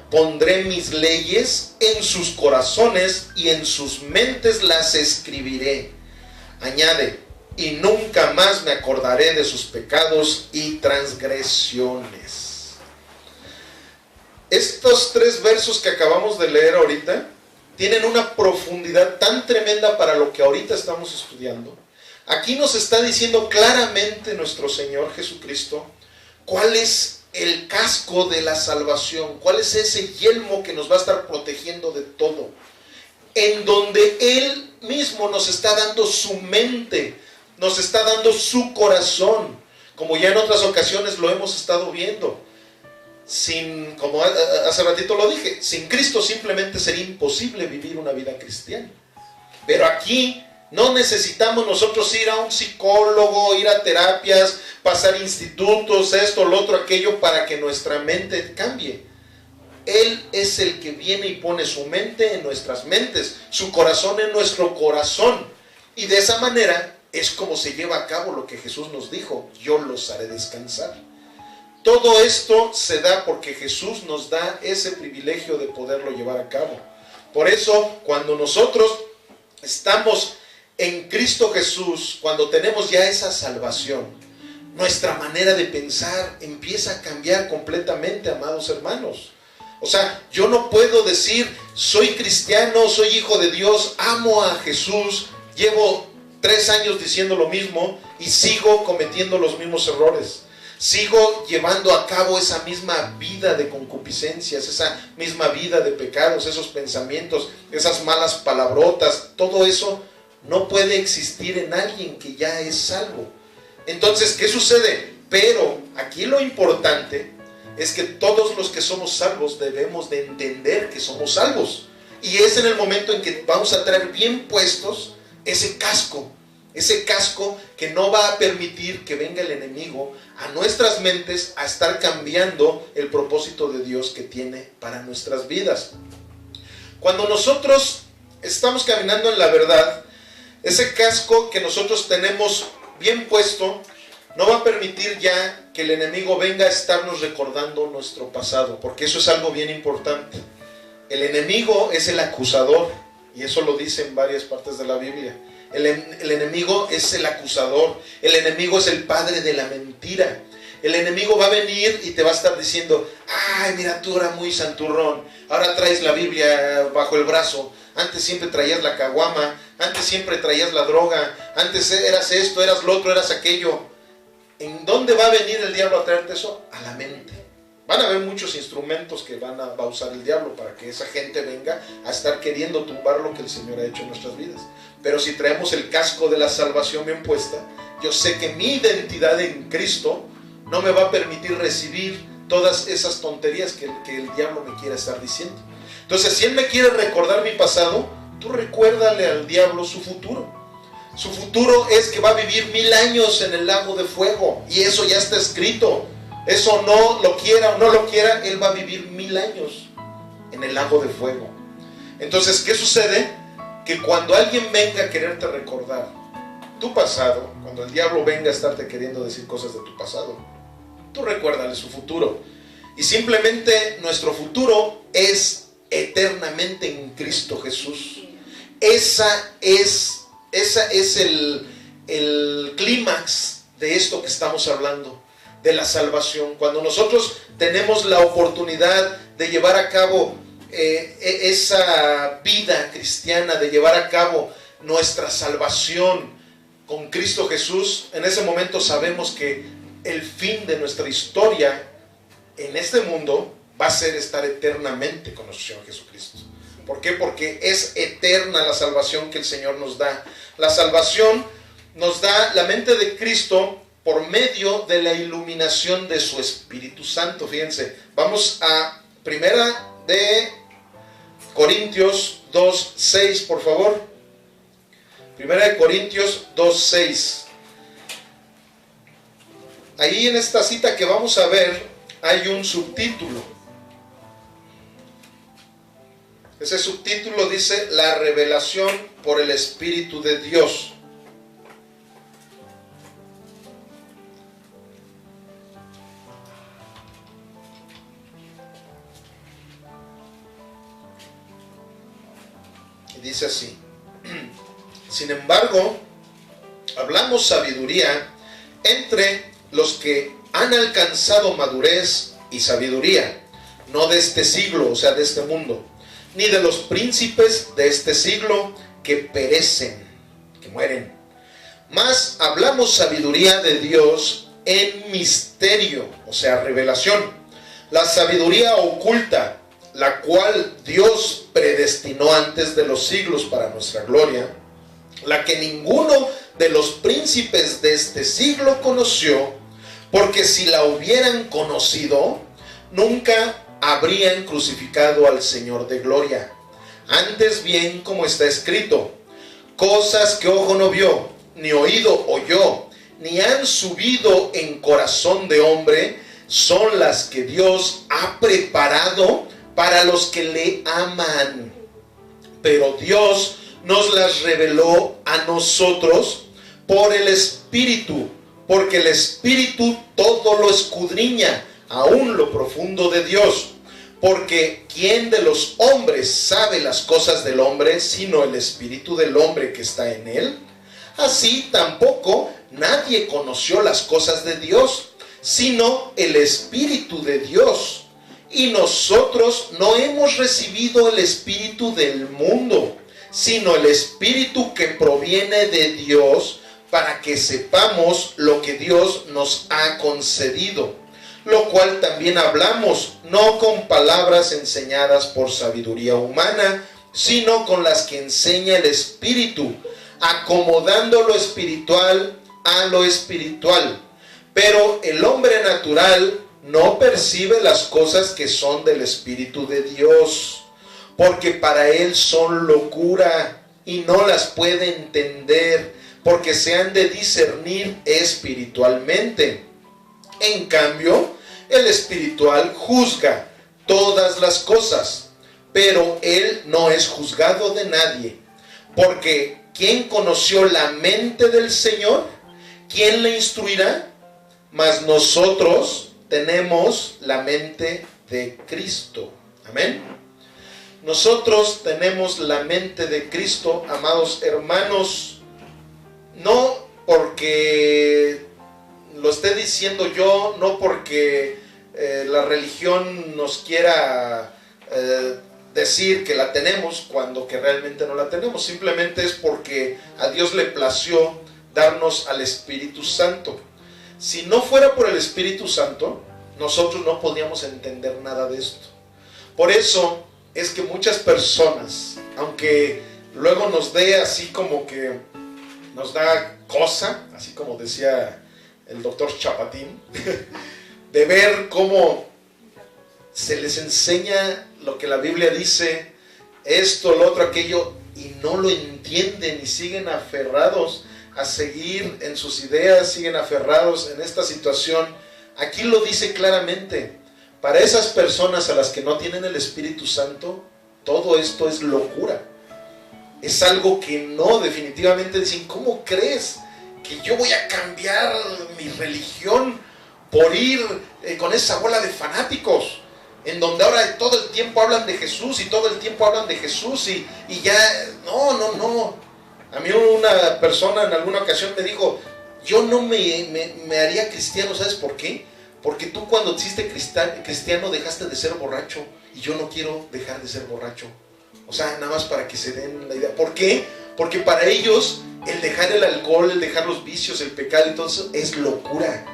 pondré mis leyes en sus corazones y en sus mentes las escribiré. Añade: y nunca más me acordaré de sus pecados y transgresiones. Estos 3 versos que acabamos de leer ahorita tienen una profundidad tan tremenda para lo que ahorita estamos estudiando. Aquí nos está diciendo claramente nuestro Señor Jesucristo cuál es el casco de la salvación, cuál es ese yelmo que nos va a estar protegiendo de todo, en donde Él mismo nos está dando su mente, nos está dando su corazón, como ya en otras ocasiones lo hemos estado viendo. Como hace ratito lo dije, sin Cristo simplemente sería imposible vivir una vida cristiana. Pero aquí no necesitamos nosotros ir a un psicólogo, ir a terapias, pasar institutos, esto, lo otro, aquello, para que nuestra mente cambie. Él es el que viene y pone su mente en nuestras mentes, su corazón en nuestro corazón. Y de esa manera es como se lleva a cabo lo que Jesús nos dijo: yo los haré descansar. Todo esto se da porque Jesús nos da ese privilegio de poderlo llevar a cabo. Por eso, cuando nosotros estamos en Cristo Jesús, cuando tenemos ya esa salvación, nuestra manera de pensar empieza a cambiar completamente, amados hermanos. O sea, yo no puedo decir: soy cristiano, soy hijo de Dios, amo a Jesús, llevo 3 años diciendo lo mismo y sigo cometiendo los mismos errores. Sigo llevando a cabo esa misma vida de concupiscencias, esa misma vida de pecados, esos pensamientos, esas malas palabrotas. Todo eso no puede existir en alguien que ya es salvo. Entonces, ¿qué sucede? Pero aquí lo importante es que todos los que somos salvos debemos de entender que somos salvos. Y es en el momento en que vamos a traer bien puestos ese casco que no va a permitir que venga el enemigo a nuestras mentes a estar cambiando el propósito de Dios que tiene para nuestras vidas. Cuando nosotros estamos caminando en la verdad, ese casco que nosotros tenemos bien puesto no va a permitir ya que el enemigo venga a estarnos recordando nuestro pasado, porque eso es algo bien importante. El enemigo es el acusador, y eso lo dice en varias partes de la Biblia. El enemigo es el acusador, el enemigo es el padre de la mentira. El enemigo va a venir y te va a estar diciendo: ay, mira, tú eras muy santurrón, ahora traes la Biblia bajo el brazo, antes siempre traías la caguama, antes siempre traías la droga, antes eras esto, eras lo otro, eras aquello. ¿En dónde va a venir el diablo a traerte eso? A la mente. Van a haber muchos instrumentos que va a usar el diablo para que esa gente venga a estar queriendo tumbar lo que el Señor ha hecho en nuestras vidas. Pero si traemos el casco de la salvación bien puesta, yo sé que mi identidad en Cristo no me va a permitir recibir todas esas tonterías que el diablo me quiere estar diciendo. Entonces, si él me quiere recordar mi pasado, tú recuérdale al diablo su futuro. Su futuro es que va a vivir 1000 años en el lago de fuego, y eso ya está escrito. Eso no lo quiera o no lo quiera, él va a vivir 1000 años en el lago de fuego. Entonces, ¿qué sucede? Que cuando alguien venga a quererte recordar tu pasado, cuando el diablo venga a estarte queriendo decir cosas de tu pasado, tú recuérdale su futuro. Y simplemente nuestro futuro es eternamente en Cristo Jesús. Esa es el clímax de esto que estamos hablando, de la salvación. Cuando nosotros tenemos la oportunidad de llevar a cabo esa vida cristiana, de llevar a cabo nuestra salvación con Cristo Jesús, en ese momento sabemos que el fin de nuestra historia en este mundo va a ser estar eternamente con nuestro Señor Jesucristo. ¿Por qué? Porque es eterna la salvación que el Señor nos da. La salvación nos da la mente de Cristo por medio de la iluminación de su Espíritu Santo. Fíjense, vamos a Primera de Corintios 2:6, por favor. Primera de Corintios 2:6. Ahí en esta cita que vamos a ver hay un subtítulo. Ese subtítulo dice: la revelación por el Espíritu de Dios. Y dice así: sin embargo, hablamos sabiduría entre los que han alcanzado madurez y sabiduría, no de este siglo, o sea, de este mundo, ni de los príncipes de este siglo que perecen, que mueren. Mas hablamos sabiduría de Dios en misterio, o sea, revelación. La sabiduría oculta, la cual Dios predestinó antes de los siglos para nuestra gloria, la que ninguno de los príncipes de este siglo conoció, porque si la hubieran conocido, nunca habrían crucificado al Señor de gloria. Antes bien, como está escrito: cosas que ojo no vio, ni oído oyó, ni han subido en corazón de hombre, son las que Dios ha preparado para los que le aman. Pero Dios nos las reveló a nosotros por el Espíritu, porque el Espíritu todo lo escudriña, aún lo profundo de Dios. Porque ¿quién de los hombres sabe las cosas del hombre, sino el Espíritu del hombre que está en él? Así tampoco nadie conoció las cosas de Dios, sino el Espíritu de Dios. Y nosotros no hemos recibido el espíritu del mundo, sino el Espíritu que proviene de Dios, para que sepamos lo que Dios nos ha concedido, lo cual también hablamos, no con palabras enseñadas por sabiduría humana, sino con las que enseña el Espíritu, acomodando lo espiritual a lo espiritual. Pero el hombre natural no percibe las cosas que son del Espíritu de Dios, porque para él son locura y no las puede entender, porque se han de discernir espiritualmente. En cambio, el espiritual juzga todas las cosas, pero él no es juzgado de nadie, porque ¿quién conoció la mente del Señor? ¿Quién le instruirá? Mas nosotros tenemos la mente de Cristo. Amén. Nosotros tenemos la mente de Cristo, amados hermanos, no porque lo esté diciendo yo, no porque la religión nos quiera decir que la tenemos cuando que realmente no la tenemos. Simplemente es porque a Dios le plació darnos al Espíritu Santo. Si no fuera por el Espíritu Santo, nosotros no podríamos entender nada de esto. Por eso es que muchas personas, aunque luego nos dé así como que nos da cosa, así como decía el doctor Chapatín, de ver cómo se les enseña lo que la Biblia dice, esto, lo otro, aquello, y no lo entienden y siguen aferrados a seguir en sus ideas, siguen aferrados en esta situación. Aquí lo dice claramente: para esas personas a las que no tienen el Espíritu Santo, todo esto es locura. Es algo que no, definitivamente dicen, ¿cómo crees que yo voy a cambiar mi religión por ir con esa bola de fanáticos? En donde ahora todo el tiempo hablan de Jesús y todo el tiempo hablan de Jesús y ya, no. A mí una persona en alguna ocasión me dijo, yo no me haría cristiano, ¿sabes por qué? Porque tú cuando te hiciste cristiano dejaste de ser borracho y yo no quiero dejar de ser borracho. O sea, nada más para que se den la idea. ¿Por qué? Porque para ellos el dejar el alcohol, el dejar los vicios, el pecado y todo eso es locura.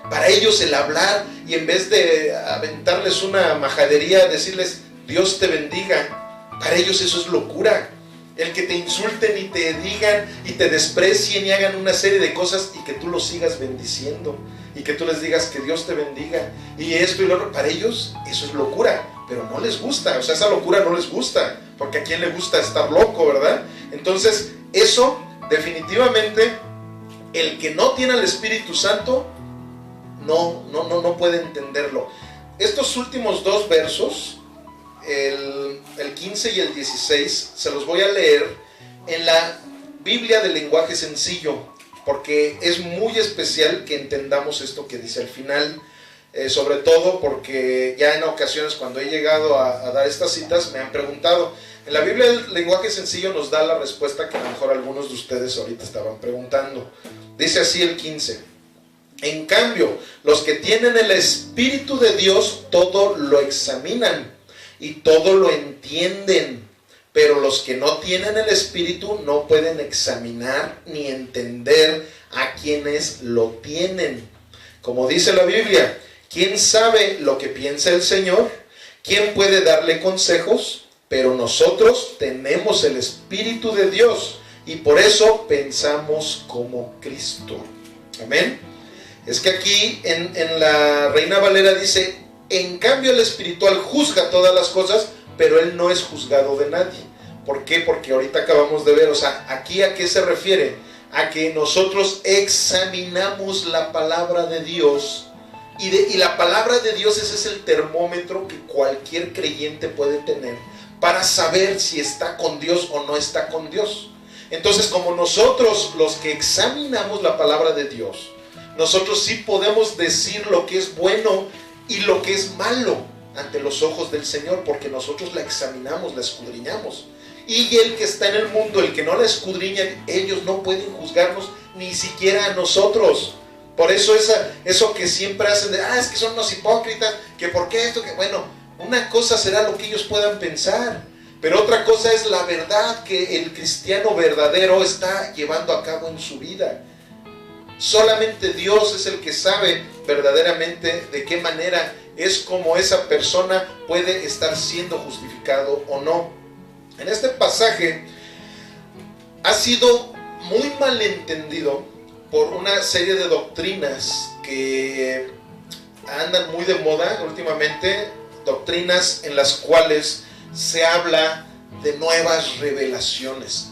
Para ellos el hablar y en vez de aventarles una majadería, decirles Dios te bendiga, para ellos eso es locura. El que te insulten y te digan y te desprecien y hagan una serie de cosas y que tú los sigas bendiciendo y que tú les digas que Dios te bendiga y esto y lo otro, para ellos eso es locura, pero no les gusta. O sea, esa locura no les gusta, porque a quién le gusta estar loco, ¿verdad? Entonces eso definitivamente, el que no tiene el Espíritu Santo no puede entenderlo. Estos últimos dos versos, el 15 y el 16, se los voy a leer en la Biblia del lenguaje sencillo, porque es muy especial que entendamos esto que dice al final, sobre todo porque ya en ocasiones cuando he llegado a dar estas citas me han preguntado. En la Biblia del lenguaje sencillo nos da la respuesta que a lo mejor algunos de ustedes ahorita estaban preguntando. Dice así el 15: en cambio, los que tienen el Espíritu de Dios todo lo examinan y todo lo entienden, pero los que no tienen el Espíritu no pueden examinar ni entender a quienes lo tienen. Como dice la Biblia, ¿quién sabe lo que piensa el Señor? ¿Quién puede darle consejos? Pero nosotros tenemos el Espíritu de Dios y por eso pensamos como Cristo. Amén. Es que aquí en la Reina Valera dice, en cambio el espiritual juzga todas las cosas, pero él no es juzgado de nadie. ¿Por qué? Porque ahorita acabamos de ver, o sea, aquí ¿a qué se refiere? A que nosotros examinamos la palabra de Dios y la palabra de Dios ese es el termómetro que cualquier creyente puede tener para saber si está con Dios o no está con Dios. Entonces, como nosotros los que examinamos la palabra de Dios, nosotros sí podemos decir lo que es bueno y lo que es malo ante los ojos del Señor, porque nosotros la examinamos, la escudriñamos. Y el que está en el mundo, el que no la escudriña, ellos no pueden juzgarnos, ni siquiera a nosotros. Por eso eso que siempre hacen de, es que son unos hipócritas, que por qué esto, que bueno, una cosa será lo que ellos puedan pensar, pero otra cosa es la verdad que el cristiano verdadero está llevando a cabo en su vida. Solamente Dios es el que sabe verdaderamente de qué manera es como esa persona puede estar siendo justificado o no. En este pasaje ha sido muy malentendido por una serie de doctrinas que andan muy de moda últimamente, doctrinas en las cuales se habla de nuevas revelaciones.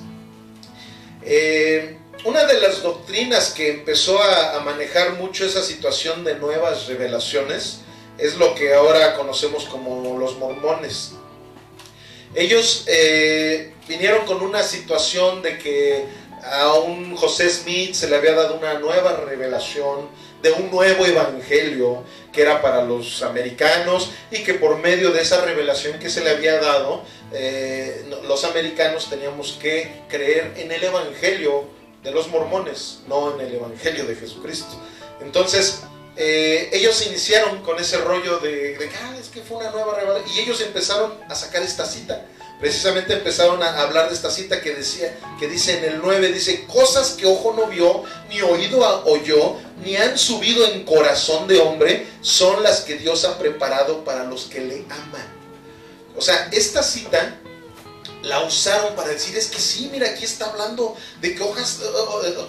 Una de las doctrinas que empezó a manejar mucho esa situación de nuevas revelaciones es lo que ahora conocemos como los mormones. Ellos vinieron con una situación de que a un José Smith se le había dado una nueva revelación de un nuevo evangelio que era para los americanos, y que por medio de esa revelación que se le había dado, los americanos teníamos que creer en el evangelio de los mormones, no en el evangelio de Jesucristo. Entonces ellos iniciaron con ese rollo de es que fue una nueva revelación, y ellos empezaron a sacar esta cita. Precisamente empezaron a hablar de esta cita que dice en el 9, dice: cosas que ojo no vio, ni oído oyó, ni han subido en corazón de hombre, son las que Dios ha preparado para los que le aman. O sea, esta cita la usaron para decir: es que sí, mira, aquí está hablando de que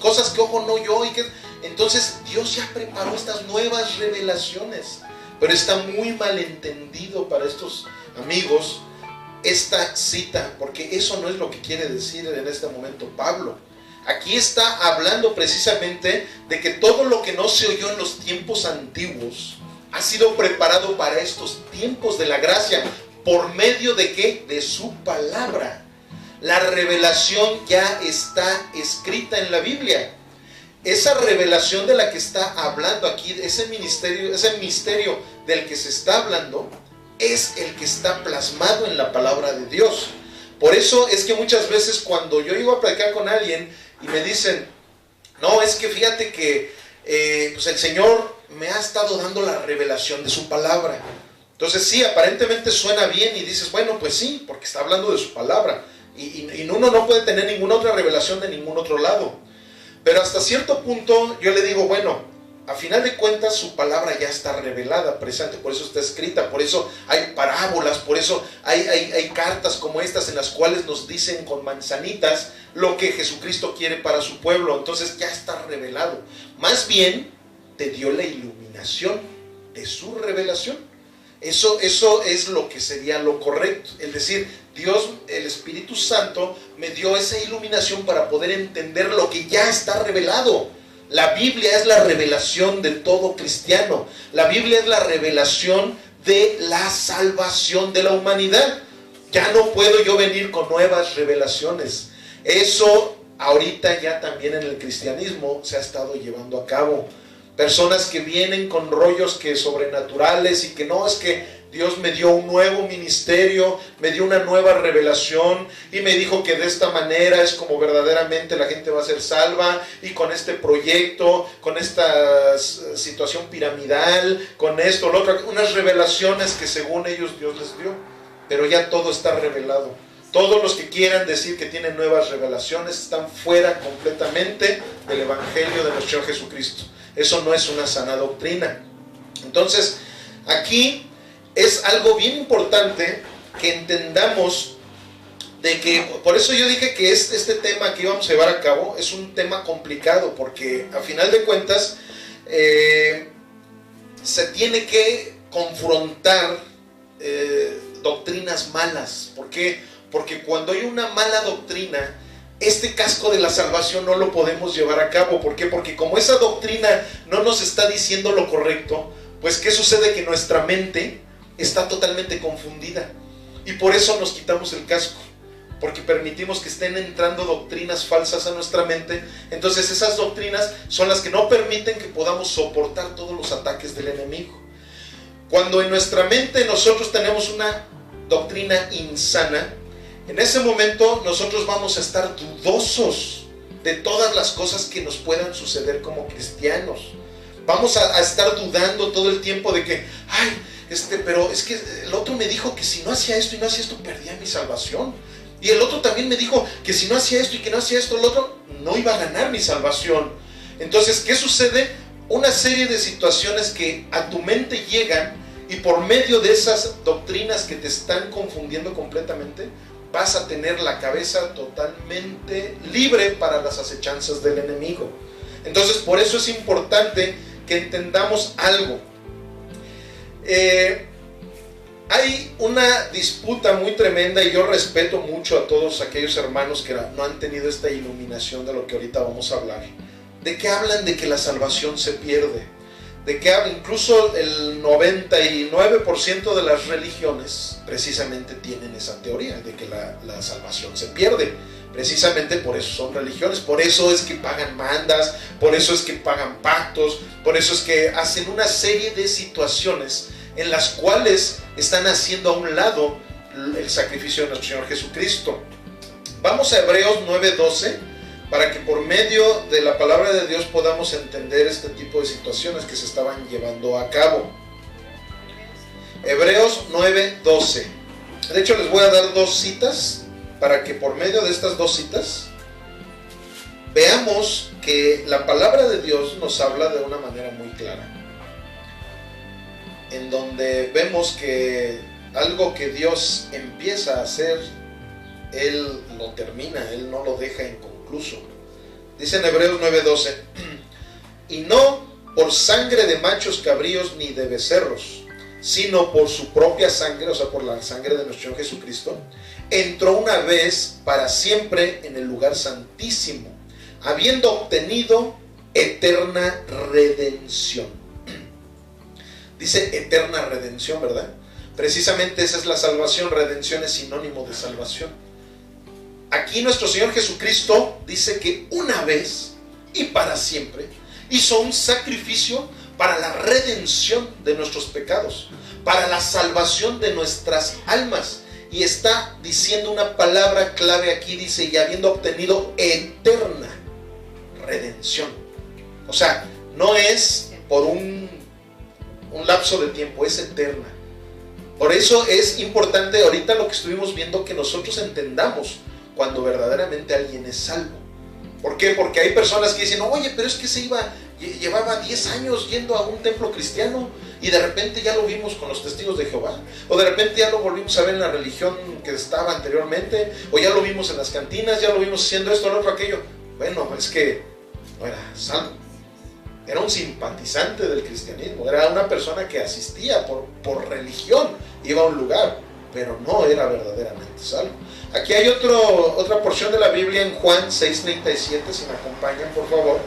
cosas que ojo no oyó, y que entonces Dios ya preparó estas nuevas revelaciones. Pero está muy mal entendido para estos amigos esta cita, porque eso no es lo que quiere decir en este momento Pablo. Aquí está hablando precisamente de que todo lo que no se oyó en los tiempos antiguos ha sido preparado para estos tiempos de la gracia. ¿Por medio de qué? De su palabra. La revelación ya está escrita en la Biblia. Esa revelación de la que está hablando aquí, ese misterio del que se está hablando, es el que está plasmado en la palabra de Dios. Por eso es que muchas veces cuando yo iba a predicar con alguien y me dicen: no, es que fíjate que pues el Señor me ha estado dando la revelación de su palabra. Entonces sí, aparentemente suena bien y dices: bueno, pues sí, porque está hablando de su palabra, y uno no puede tener ninguna otra revelación de ningún otro lado. Pero hasta cierto punto yo le digo: bueno, a final de cuentas su palabra ya está revelada, precisamente por eso está escrita, por eso hay parábolas, por eso hay cartas como estas en las cuales nos dicen con manzanitas lo que Jesucristo quiere para su pueblo. Entonces ya está revelado. Más bien te dio la iluminación de su revelación. Eso es lo que sería lo correcto. Es decir, Dios, el Espíritu Santo, me dio esa iluminación para poder entender lo que ya está revelado. La Biblia es la revelación de todo cristiano. La Biblia es la revelación de la salvación de la humanidad. Ya no puedo yo venir con nuevas revelaciones. Eso ahorita ya también en el cristianismo se ha estado llevando a cabo. Personas que vienen con rollos que sobrenaturales, y que no, es que Dios me dio un nuevo ministerio, me dio una nueva revelación y me dijo que de esta manera es como verdaderamente la gente va a ser salva, y con este proyecto, con esta situación piramidal, con esto, lo otro, unas revelaciones que según ellos Dios les dio. Pero ya todo está revelado. Todos los que quieran decir que tienen nuevas revelaciones están fuera completamente del evangelio de nuestro Señor Jesucristo. Eso no es una sana doctrina. Entonces, aquí es algo bien importante que entendamos de que, por eso yo dije que este tema que íbamos a llevar a cabo es un tema complicado, porque a final de cuentas se tiene que confrontar doctrinas malas. ¿Por qué? Porque cuando hay una mala doctrina, este casco de la salvación no lo podemos llevar a cabo. ¿Por qué? Porque como esa doctrina no nos está diciendo lo correcto, pues ¿qué sucede? Que nuestra mente está totalmente confundida, y por eso nos quitamos el casco, porque permitimos que estén entrando doctrinas falsas a nuestra mente. Entonces esas doctrinas son las que no permiten que podamos soportar todos los ataques del enemigo. Cuando en nuestra mente nosotros tenemos una doctrina insana, en ese momento nosotros vamos a estar dudosos de todas las cosas que nos puedan suceder como cristianos. Vamos a estar dudando todo el tiempo de que, pero es que el otro me dijo que si no hacía esto y no hacía esto, perdía mi salvación. Y el otro también me dijo que si no hacía esto y que no hacía esto, el otro no iba a ganar mi salvación. Entonces, ¿qué sucede? Una serie de situaciones que a tu mente llegan, y por medio de esas doctrinas que te están confundiendo completamente, vas a tener la cabeza totalmente libre para las acechanzas del enemigo. Entonces, por eso es importante que entendamos algo. Hay una disputa muy tremenda y yo respeto mucho a todos aquellos hermanos que no han tenido esta iluminación de lo que ahorita vamos a hablar. De que hablan de que la salvación se pierde. De que incluso el 99% de las religiones precisamente tienen esa teoría de que la salvación se pierde. Precisamente por eso son religiones, por eso es que pagan mandas, por eso es que pagan pactos, por eso es que hacen una serie de situaciones en las cuales están haciendo a un lado el sacrificio de nuestro Señor Jesucristo. Vamos a Hebreos 9:12 para que por medio de la palabra de Dios podamos entender este tipo de situaciones que se estaban llevando a cabo. Hebreos 9:12. De hecho, les voy a dar dos citas para que por medio de estas dos citas veamos que la palabra de Dios nos habla de una manera muy clara, en donde vemos que algo que Dios empieza a hacer, Él lo termina, Él no lo deja inconcluso. Dice en Hebreos 9:12, y no por sangre de machos cabríos ni de becerros, sino por su propia sangre, o sea, por la sangre de nuestro Señor Jesucristo, entró una vez para siempre en el lugar santísimo, habiendo obtenido eterna redención. Dice eterna redención, ¿verdad? Precisamente esa es la salvación. Redención es sinónimo de salvación. Aquí nuestro Señor Jesucristo dice que una vez y para siempre hizo un sacrificio para la redención de nuestros pecados, para la salvación de nuestras almas. Y está diciendo una palabra clave aquí, dice, y habiendo obtenido eterna redención. O sea, no es por un lapso de tiempo, es eterna. Por eso es importante ahorita lo que estuvimos viendo, que nosotros entendamos cuando verdaderamente alguien es salvo. ¿Por qué? Porque hay personas que dicen, oye, pero es que llevaba 10 años yendo a un templo cristiano y de repente ya lo vimos con los testigos de Jehová, o de repente ya lo volvimos a ver en la religión que estaba anteriormente, o ya lo vimos en las cantinas, ya lo vimos haciendo esto, lo otro, aquello. Bueno, es que no era salvo. Era un simpatizante del cristianismo, era una persona que asistía por religión, iba a un lugar, pero no era verdaderamente salvo. Aquí hay otra porción de la Biblia en Juan 6:37, si me acompañan por favor.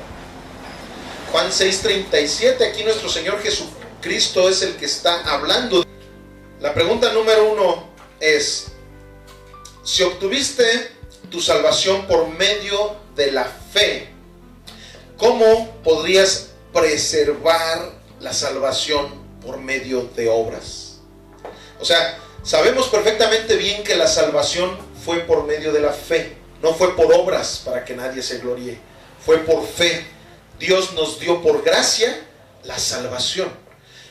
Juan 6:37, aquí nuestro Señor Jesucristo es el que está hablando. La pregunta número 1 es, si obtuviste tu salvación por medio de la fe, ¿cómo podrías preservar la salvación por medio de obras? O sea, sabemos perfectamente bien que la salvación fue por medio de la fe, no fue por obras para que nadie se gloríe, fue por fe. Dios nos dio por gracia la salvación.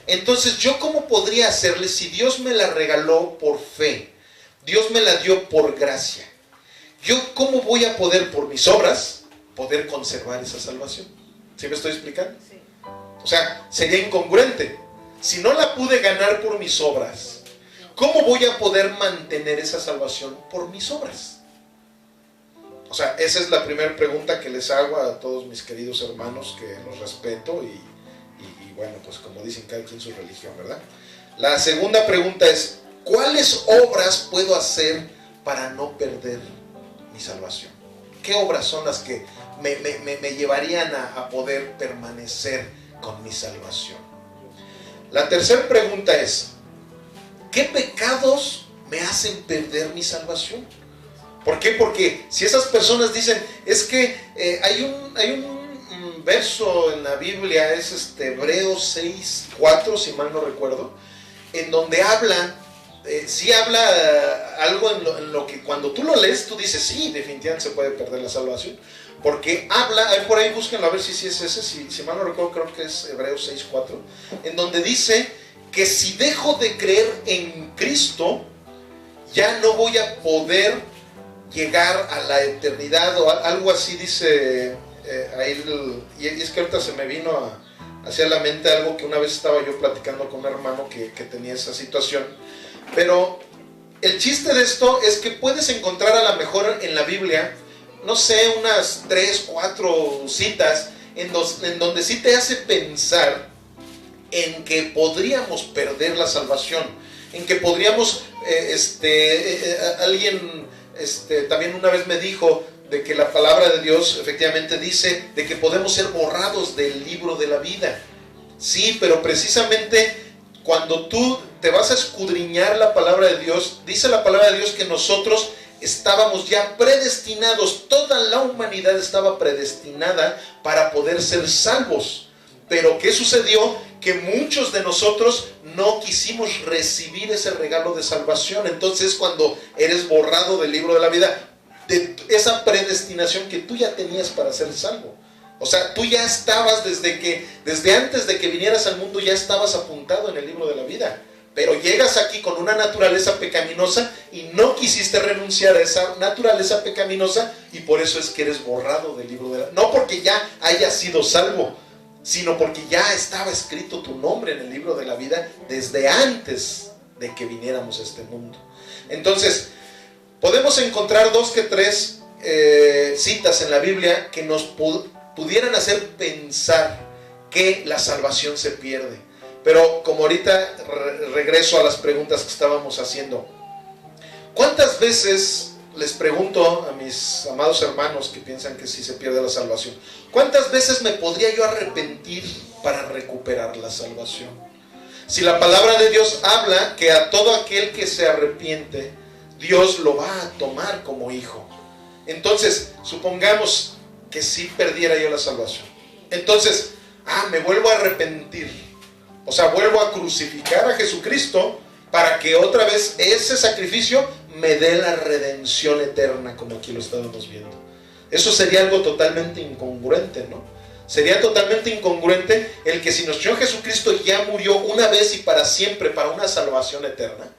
Entonces, ¿yo cómo podría hacerle si Dios me la regaló por fe? Dios me la dio por gracia. ¿Yo cómo voy a poder, por mis obras, poder conservar esa salvación? ¿Sí me estoy explicando? Sí. O sea, sería incongruente. Si no la pude ganar por mis obras, ¿cómo voy a poder mantener esa salvación por mis obras? O sea, esa es la primera pregunta que les hago a todos mis queridos hermanos, que los respeto y bueno, pues como dicen, cada quien su religión, ¿verdad? La segunda pregunta es, ¿cuáles obras puedo hacer para no perder mi salvación? ¿Qué obras son las que me llevarían a poder permanecer con mi salvación? La tercera pregunta es, ¿qué pecados me hacen perder mi salvación? ¿Por qué? Porque si esas personas dicen, es que hay un verso en la Biblia, es Hebreos 6:4, si mal no recuerdo, en donde habla, sí habla algo en lo que cuando tú lo lees, tú dices, sí, definitivamente se puede perder la salvación. Porque habla, por ahí búsquenlo a ver si es ese, si mal no recuerdo, creo que es Hebreos 6:4, en donde dice que si dejo de creer en Cristo, ya no voy a poder llegar a la eternidad, o algo así dice ahí, y es que ahorita se me vino hacia la mente algo que una vez estaba yo platicando con un hermano que tenía esa situación. Pero el chiste de esto es que puedes encontrar a lo mejor en la Biblia, no sé, unas 3, 4 citas en donde sí te hace pensar en que podríamos perder la salvación. en que podríamos, alguien también una vez me dijo de que la palabra de Dios efectivamente dice de que podemos ser borrados del libro de la vida. Sí, pero precisamente cuando tú te vas a escudriñar la palabra de Dios, dice la palabra de Dios que nosotros estábamos ya predestinados, toda la humanidad estaba predestinada para poder ser salvos. Pero ¿qué sucedió? Que muchos de nosotros no quisimos recibir ese regalo de salvación. Entonces, cuando eres borrado del libro de la vida, de esa predestinación que tú ya tenías para ser salvo. O sea, tú ya estabas desde antes de que vinieras al mundo, ya estabas apuntado en el libro de la vida. Pero llegas aquí con una naturaleza pecaminosa y no quisiste renunciar a esa naturaleza pecaminosa, y por eso es que eres borrado del libro de la vida. No porque ya hayas sido salvo, sino porque ya estaba escrito tu nombre en el libro de la vida desde antes de que viniéramos a este mundo. Entonces, podemos encontrar 2 que 3 citas en la Biblia que nos pudieran hacer pensar que la salvación se pierde. Pero como ahorita regreso a las preguntas que estábamos haciendo, ¿cuántas veces, les pregunto a mis amados hermanos que piensan que sí se pierde la salvación, cuántas veces me podría yo arrepentir para recuperar la salvación? Si la palabra de Dios habla que a todo aquel que se arrepiente, Dios lo va a tomar como hijo. Entonces, supongamos que sí perdiera yo la salvación. Entonces, me vuelvo a arrepentir. O sea, vuelvo a crucificar a Jesucristo para que otra vez ese sacrificio me dé la redención eterna, como aquí lo estábamos viendo. Eso sería algo totalmente incongruente, ¿no? Sería totalmente incongruente el que si nuestro Señor Jesucristo ya murió una vez y para siempre para una salvación eterna,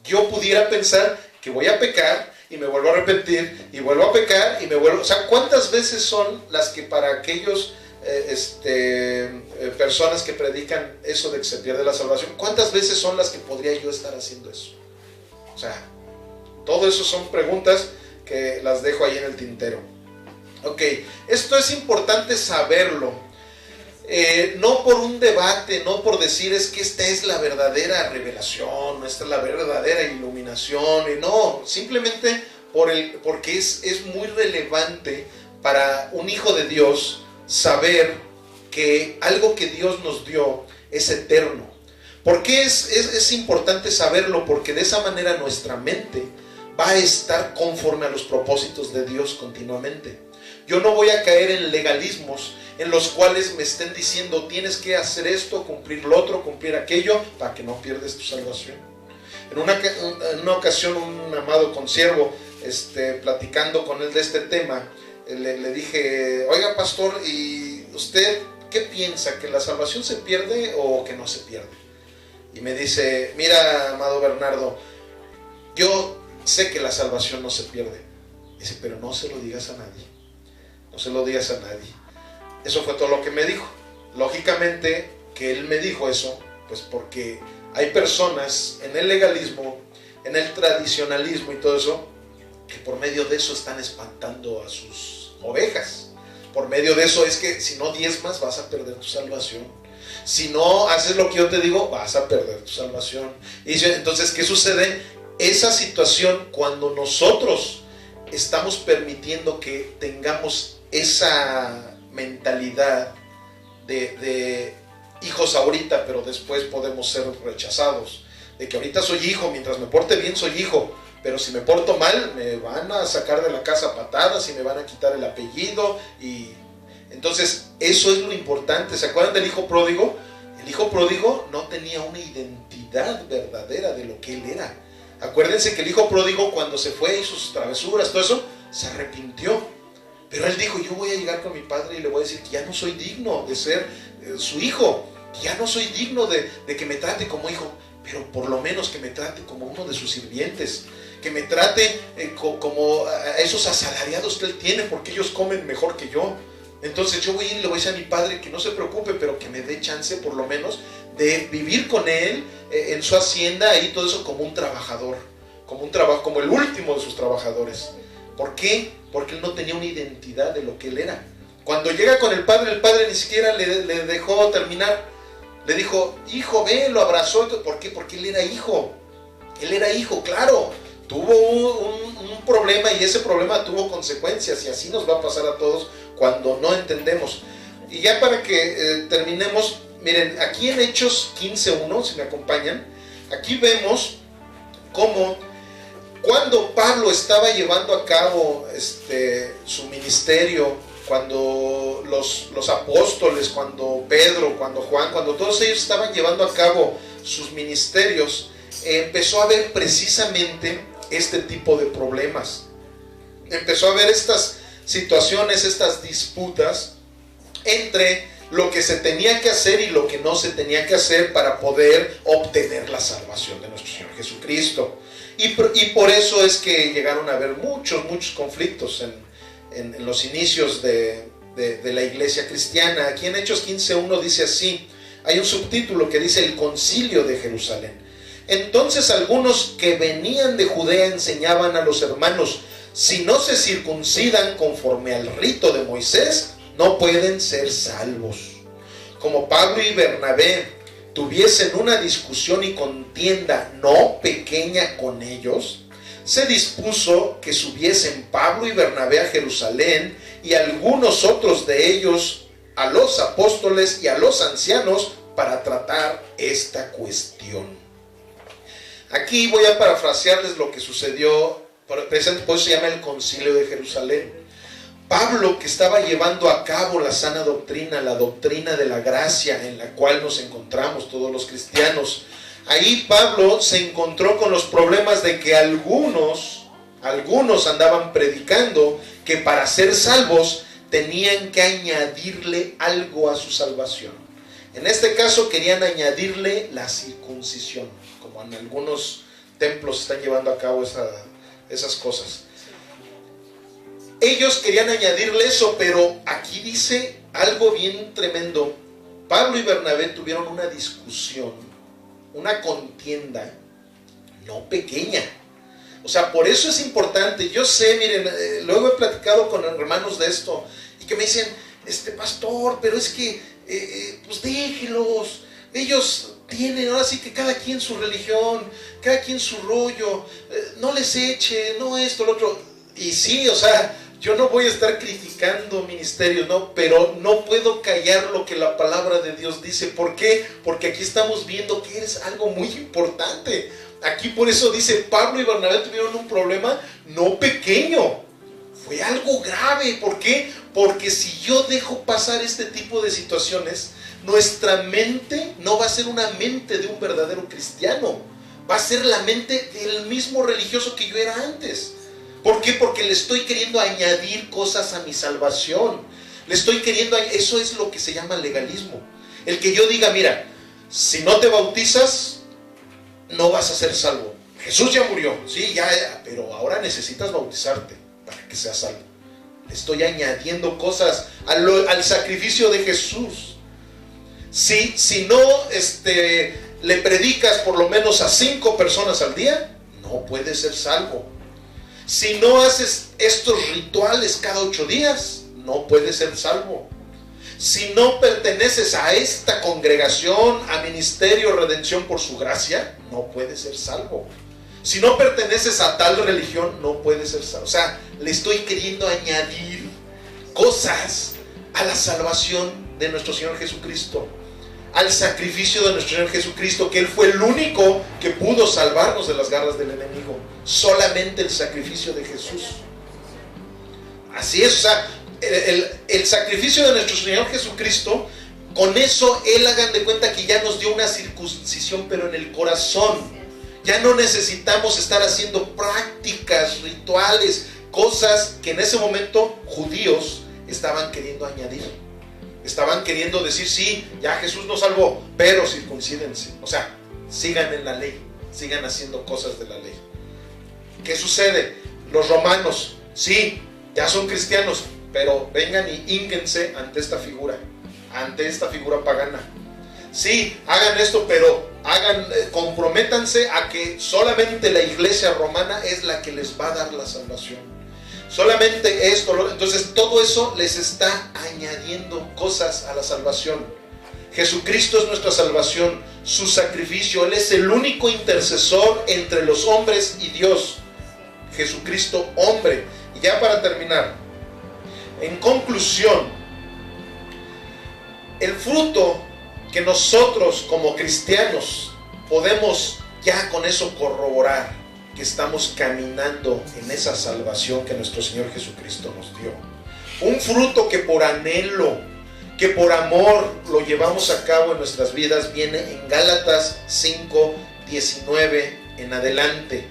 yo pudiera pensar que voy a pecar y me vuelvo a arrepentir y vuelvo a pecar y me vuelvo... O sea, ¿cuántas veces son las que para aquellos personas que predican eso de que se pierde la salvación, cuántas veces son las que podría yo estar haciendo eso? O sea, todo eso son preguntas que las dejo ahí en el tintero. Ok, esto es importante saberlo, no por un debate, no por decir es que esta es la verdadera revelación, esta es la verdadera iluminación, y no, simplemente porque es muy relevante para un hijo de Dios saber que algo que Dios nos dio es eterno. ¿Por qué es importante saberlo? Porque de esa manera nuestra mente va a estar conforme a los propósitos de Dios continuamente. Yo no voy a caer en legalismos en los cuales me estén diciendo tienes que hacer esto, cumplir lo otro, cumplir aquello, para que no pierdas tu salvación. En una ocasión un amado consiervo, platicando con él de este tema, le dije, oiga pastor, ¿y usted qué piensa? ¿Que la salvación se pierde o que no se pierde? Y me dice, mira amado Bernardo, yo sé que la salvación no se pierde. Dice, pero no se lo digas a nadie, no se lo digas a nadie. Eso fue todo lo que me dijo. Lógicamente que él me dijo eso, pues porque hay personas en el legalismo, en el tradicionalismo y todo eso, que por medio de eso están espantando a sus ovejas. Por medio de eso es que si no diezmas vas a perder tu salvación. Si no haces lo que yo te digo, vas a perder tu salvación. Y entonces, ¿qué sucede? Esa situación, cuando nosotros estamos permitiendo que tengamos esa mentalidad de hijos ahorita, pero después podemos ser rechazados, de que ahorita soy hijo, mientras me porte bien soy hijo, pero si me porto mal me van a sacar de la casa a patadas y me van a quitar el apellido. Y entonces eso es lo importante. ¿Se acuerdan del hijo pródigo? El hijo pródigo no tenía una identidad verdadera de lo que él era. Acuérdense que el hijo pródigo, cuando se fue y sus travesuras, todo eso, se arrepintió. Pero él dijo, yo voy a llegar con mi padre y le voy a decir que ya no soy digno de ser su hijo, que ya no soy digno de que me trate como hijo, pero por lo menos que me trate como uno de sus sirvientes, que me trate como a esos asalariados que él tiene, porque ellos comen mejor que yo. Entonces yo voy a ir y le voy a decir a mi padre que no se preocupe, pero que me dé chance por lo menos de vivir con él en su hacienda y todo eso como un trabajador, como el último de sus trabajadores. ¿Por qué? Porque él no tenía una identidad de lo que él era. Cuando llega con el padre ni siquiera le dejó terminar. le dijo, hijo, ven, lo abrazó. ¿Por qué? Porque él era hijo. Él era hijo, claro. Tuvo un problema y ese problema tuvo consecuencias, y así nos va a pasar a todos cuando no entendemos. Y ya para que terminemos, miren, aquí en Hechos 15:1, si me acompañan, aquí vemos cómo cuando Pablo estaba llevando a cabo su ministerio, cuando los apóstoles, cuando Pedro, cuando Juan, cuando todos ellos estaban llevando a cabo sus ministerios, empezó a ver precisamente este tipo de problemas. Empezó a ver estas situaciones, estas disputas entre lo que se tenía que hacer y lo que no se tenía que hacer para poder obtener la salvación de nuestro Señor Jesucristo. Y por eso es que llegaron a haber muchos conflictos en los inicios de la iglesia cristiana. Aquí en Hechos 15:1 dice así, hay un subtítulo que dice el Concilio de Jerusalén. Entonces algunos que venían de Judea enseñaban a los hermanos, si no se circuncidan conforme al rito de Moisés, no pueden ser salvos. Como Pablo y Bernabé tuviesen una discusión y contienda no pequeña con ellos, se dispuso que subiesen Pablo y Bernabé a Jerusalén y algunos otros de ellos a los apóstoles y a los ancianos para tratar esta cuestión. Aquí voy a parafrasearles lo que sucedió, por eso se llama el Concilio de Jerusalén. Pablo, que estaba llevando a cabo la sana doctrina, la doctrina de la gracia en la cual nos encontramos todos los cristianos, ahí Pablo se encontró con los problemas de que algunos andaban predicando que para ser salvos tenían que añadirle algo a su salvación. En este caso querían añadirle la circuncisión, como en algunos templos están llevando a cabo esas cosas. Ellos querían añadirle eso, pero aquí dice algo bien tremendo. Pablo y Bernabé tuvieron una discusión, una contienda no pequeña. O sea, por eso es importante. Yo sé, miren, luego he platicado con hermanos de esto y que me dicen, pastor, pero es que pues déjelos, ellos tienen, ahora sí que cada quien su religión, cada quien su rollo, no les eche, no esto, lo otro. Y sí, o sea, yo no voy a estar criticando ministerios, no, pero no puedo callar lo que la palabra de Dios dice. ¿Por qué? Porque aquí estamos viendo que es algo muy importante. Aquí por eso dice, Pablo y Bernabé tuvieron un problema no pequeño, fue algo grave. ¿Por qué? Porque si yo dejo pasar este tipo de situaciones, nuestra mente no va a ser una mente de un verdadero cristiano, va a ser la mente del mismo religioso que yo era antes. ¿Por qué? Porque le estoy queriendo añadir cosas a mi salvación. Eso es lo que se llama legalismo. El que yo diga, mira, si no te bautizas, no vas a ser salvo. Jesús ya murió, sí, ya, pero ahora necesitas bautizarte para que seas salvo. Le estoy añadiendo cosas al sacrificio de Jesús. Si no le predicas por lo menos a 5 personas al día, no puedes ser salvo. Si no haces estos rituales cada 8 días, no puedes ser salvo. Si no perteneces a esta congregación, a Ministerio Redención por su gracia, no puedes ser salvo. Si no perteneces a tal religión, no puedes ser salvo. O sea, le estoy queriendo añadir cosas a la salvación de nuestro Señor Jesucristo, al sacrificio de nuestro Señor Jesucristo, que Él fue el único que pudo salvarnos de las garras del enemigo. Solamente el sacrificio de Jesús. Así es, o sea, el sacrificio de nuestro Señor Jesucristo, con eso Él, hagan de cuenta que ya nos dio una circuncisión, pero en el corazón. Ya no necesitamos estar haciendo prácticas, rituales, cosas que en ese momento judíos estaban queriendo añadir. Estaban queriendo decir, sí, ya Jesús nos salvó, pero circuncídense. O sea, sigan en la ley, sigan haciendo cosas de la ley. ¿Qué sucede? Los romanos, sí, ya son cristianos, pero vengan y hínguense ante esta figura pagana. Sí, hagan esto, pero comprométanse a que solamente la iglesia romana es la que les va a dar la salvación. Solamente esto, entonces todo eso les está añadiendo cosas a la salvación. Jesucristo es nuestra salvación, su sacrificio. Él es el único intercesor entre los hombres y Dios. Jesucristo, hombre. Y ya para terminar, en conclusión, el fruto que nosotros como cristianos podemos ya con eso corroborar que estamos caminando en esa salvación que nuestro Señor Jesucristo nos dio. Un fruto que por anhelo, que por amor lo llevamos a cabo en nuestras vidas, viene en Gálatas 5:19 en adelante.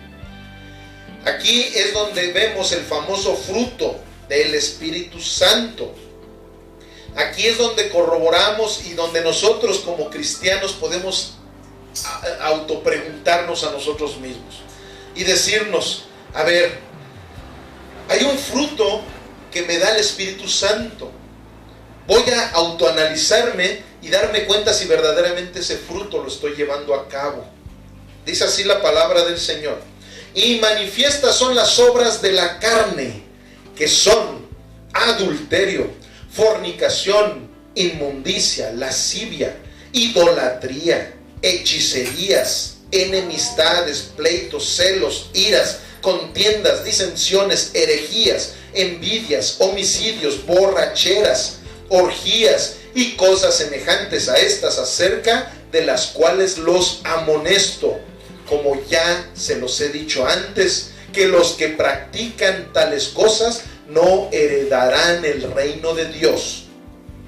Aquí es donde vemos el famoso fruto del Espíritu Santo. Aquí es donde corroboramos y donde nosotros como cristianos podemos autopreguntarnos a nosotros mismos y decirnos, a ver, hay un fruto que me da el Espíritu Santo. Voy a autoanalizarme y darme cuenta si verdaderamente ese fruto lo estoy llevando a cabo. Dice así la palabra del Señor: y manifiestas son las obras de la carne, que son adulterio, fornicación, inmundicia, lascivia, idolatría, hechicerías, enemistades, pleitos, celos, iras, contiendas, disensiones, herejías, envidias, homicidios, borracheras, orgías y cosas semejantes a estas, acerca de las cuales los amonesto, como ya se los he dicho antes, que los que practican tales cosas no heredarán el reino de Dios.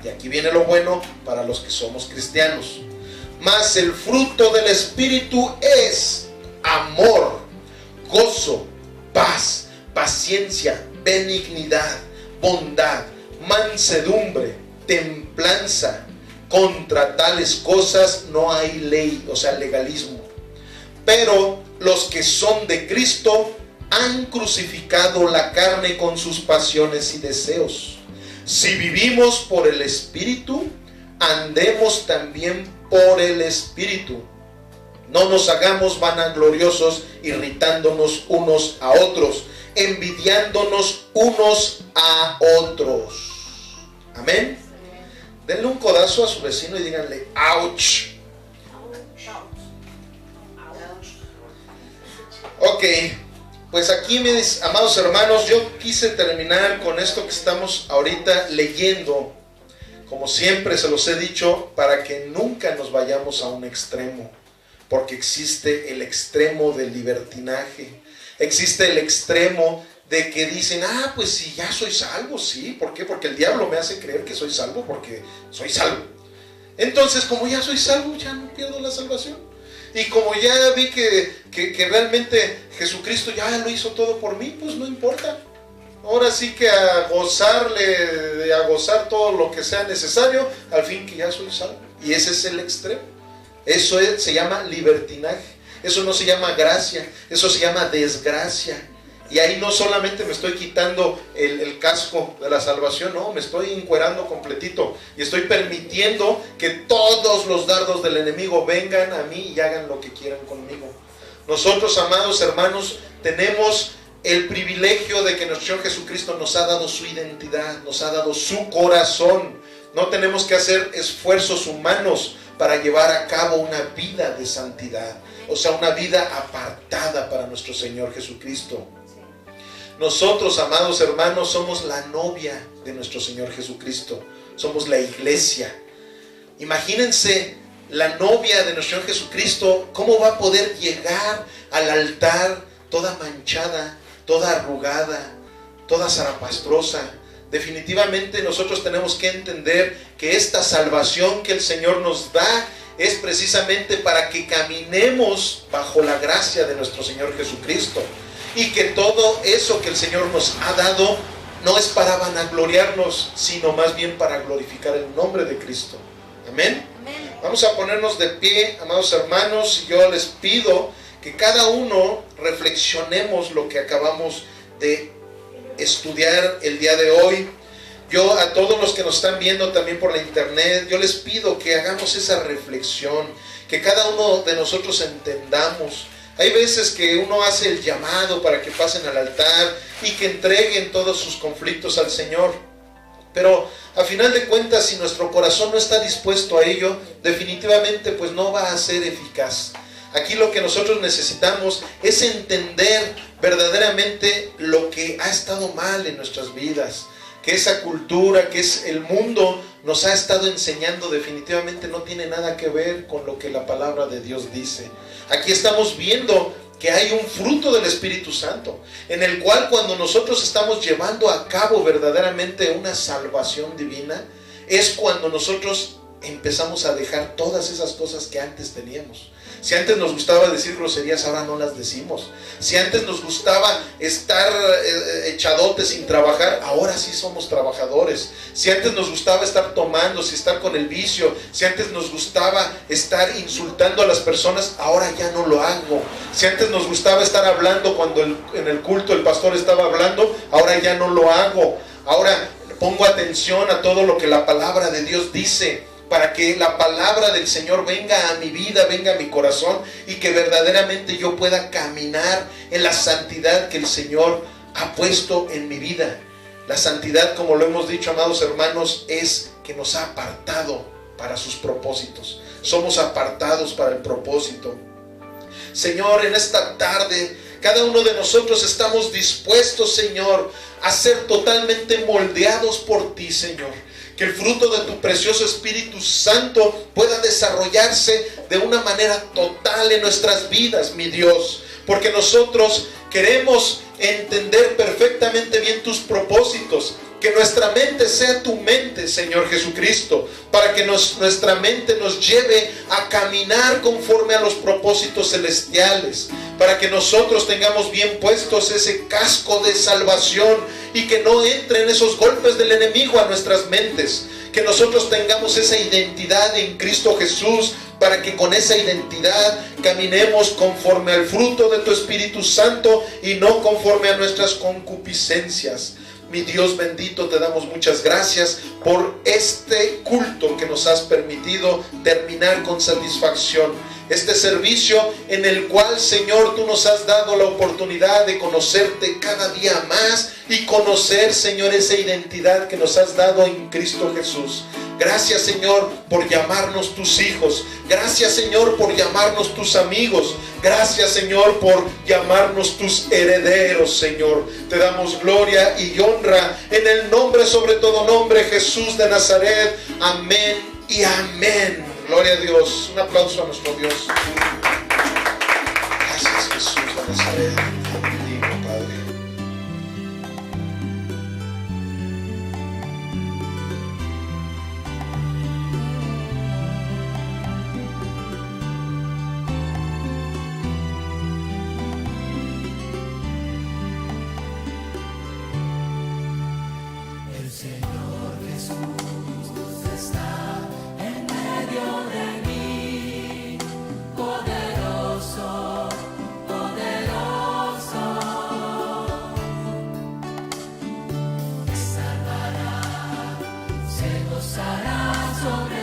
Y aquí viene lo bueno para los que somos cristianos. Mas el fruto del Espíritu es amor, gozo, paz, paciencia, benignidad, bondad, mansedumbre, templanza. Contra tales cosas no hay ley, o sea, legalismo. Pero los que son de Cristo han crucificado la carne con sus pasiones y deseos. Si vivimos por el Espíritu, andemos también por el Espíritu. No nos hagamos vanagloriosos, irritándonos unos a otros, envidiándonos unos a otros. Amén. Denle un codazo a su vecino y díganle, ¡ouch! Ok, pues aquí, mis amados hermanos, yo quise terminar con esto que estamos ahorita leyendo. Como siempre se los he dicho, para que nunca nos vayamos a un extremo, porque existe el extremo del libertinaje, existe el extremo de que dicen, pues si ya soy salvo, sí, ¿por qué? Porque el diablo me hace creer que soy salvo porque soy salvo. Entonces, como ya soy salvo, ya no pierdo la salvación. Y como ya vi que realmente Jesucristo ya lo hizo todo por mí, pues no importa. Ahora sí que a gozar todo lo que sea necesario, al fin que ya soy salvo. Y ese es el extremo. Eso se llama libertinaje. Eso no se llama gracia, eso se llama desgracia. Y ahí no solamente me estoy quitando el casco de la salvación, no, me estoy encuerando completito. Y estoy permitiendo que todos los dardos del enemigo vengan a mí y hagan lo que quieran conmigo. Nosotros, amados hermanos, tenemos el privilegio de que nuestro Señor Jesucristo nos ha dado su identidad, nos ha dado su corazón. No tenemos que hacer esfuerzos humanos para llevar a cabo una vida de santidad, o sea, una vida apartada para nuestro Señor Jesucristo. Nosotros, amados hermanos, somos la novia de nuestro Señor Jesucristo. Somos la iglesia. Imagínense la novia de nuestro Señor Jesucristo, ¿cómo va a poder llegar al altar toda manchada, toda arrugada, toda zarapastrosa? Definitivamente nosotros tenemos que entender que esta salvación que el Señor nos da es precisamente para que caminemos bajo la gracia de nuestro Señor Jesucristo. Y que todo eso que el Señor nos ha dado no es para vanagloriarnos, sino más bien para glorificar el nombre de Cristo. Amén. Amén. Vamos a ponernos de pie, amados hermanos, y yo les pido que cada uno reflexionemos lo que acabamos de estudiar el día de hoy. Yo a todos los que nos están viendo también por la internet, yo les pido que hagamos esa reflexión, que cada uno de nosotros entendamos. Hay veces que uno hace el llamado para que pasen al altar y que entreguen todos sus conflictos al Señor. Pero a final de cuentas, si nuestro corazón no está dispuesto a ello, definitivamente pues no va a ser eficaz. Aquí lo que nosotros necesitamos es entender verdaderamente lo que ha estado mal en nuestras vidas, que esa cultura, que es el mundo nos ha estado enseñando, definitivamente no tiene nada que ver con lo que la palabra de Dios dice. Aquí estamos viendo que hay un fruto del Espíritu Santo, en el cual cuando nosotros estamos llevando a cabo verdaderamente una salvación divina, es cuando nosotros empezamos a dejar todas esas cosas que antes teníamos. Si antes nos gustaba decir groserías, ahora no las decimos. Si antes nos gustaba estar echadotes sin trabajar, ahora sí somos trabajadores. Si antes nos gustaba estar tomando, si estar con el vicio, si antes nos gustaba estar insultando a las personas, ahora ya no lo hago. Si antes nos gustaba estar hablando cuando en el culto el pastor estaba hablando, ahora ya no lo hago. Ahora pongo atención a todo lo que la palabra de Dios dice, para que la palabra del Señor venga a mi vida, venga a mi corazón, y que verdaderamente yo pueda caminar en la santidad que el Señor ha puesto en mi vida. La santidad, como lo hemos dicho, amados hermanos, es que nos ha apartado para sus propósitos. Somos apartados para el propósito. Señor, en esta tarde, cada uno de nosotros estamos dispuestos, Señor, a ser totalmente moldeados por ti, Señor. Que el fruto de tu precioso Espíritu Santo pueda desarrollarse de una manera total en nuestras vidas, mi Dios. Porque nosotros queremos entender perfectamente bien tus propósitos. Que nuestra mente sea tu mente, Señor Jesucristo, para que nuestra mente nos lleve a caminar conforme a los propósitos celestiales, para que nosotros tengamos bien puestos ese casco de salvación y que no entren esos golpes del enemigo a nuestras mentes, que nosotros tengamos esa identidad en Cristo Jesús, para que con esa identidad caminemos conforme al fruto de tu Espíritu Santo y no conforme a nuestras concupiscencias. Mi Dios bendito, te damos muchas gracias por este culto que nos has permitido terminar con satisfacción. Este servicio en el cual, Señor, tú nos has dado la oportunidad de conocerte cada día más y conocer, Señor, esa identidad que nos has dado en Cristo Jesús. Gracias, Señor, por llamarnos tus hijos. Gracias, Señor, por llamarnos tus amigos. Gracias, Señor, por llamarnos tus herederos, Señor. Te damos gloria y honra en el nombre, sobre todo nombre, Jesús de Nazaret. Amén y amén. Gloria a Dios. Un aplauso a nuestro Dios. Gracias, Jesús de Nazaret. Te bendigo, Padre. Gozará sobre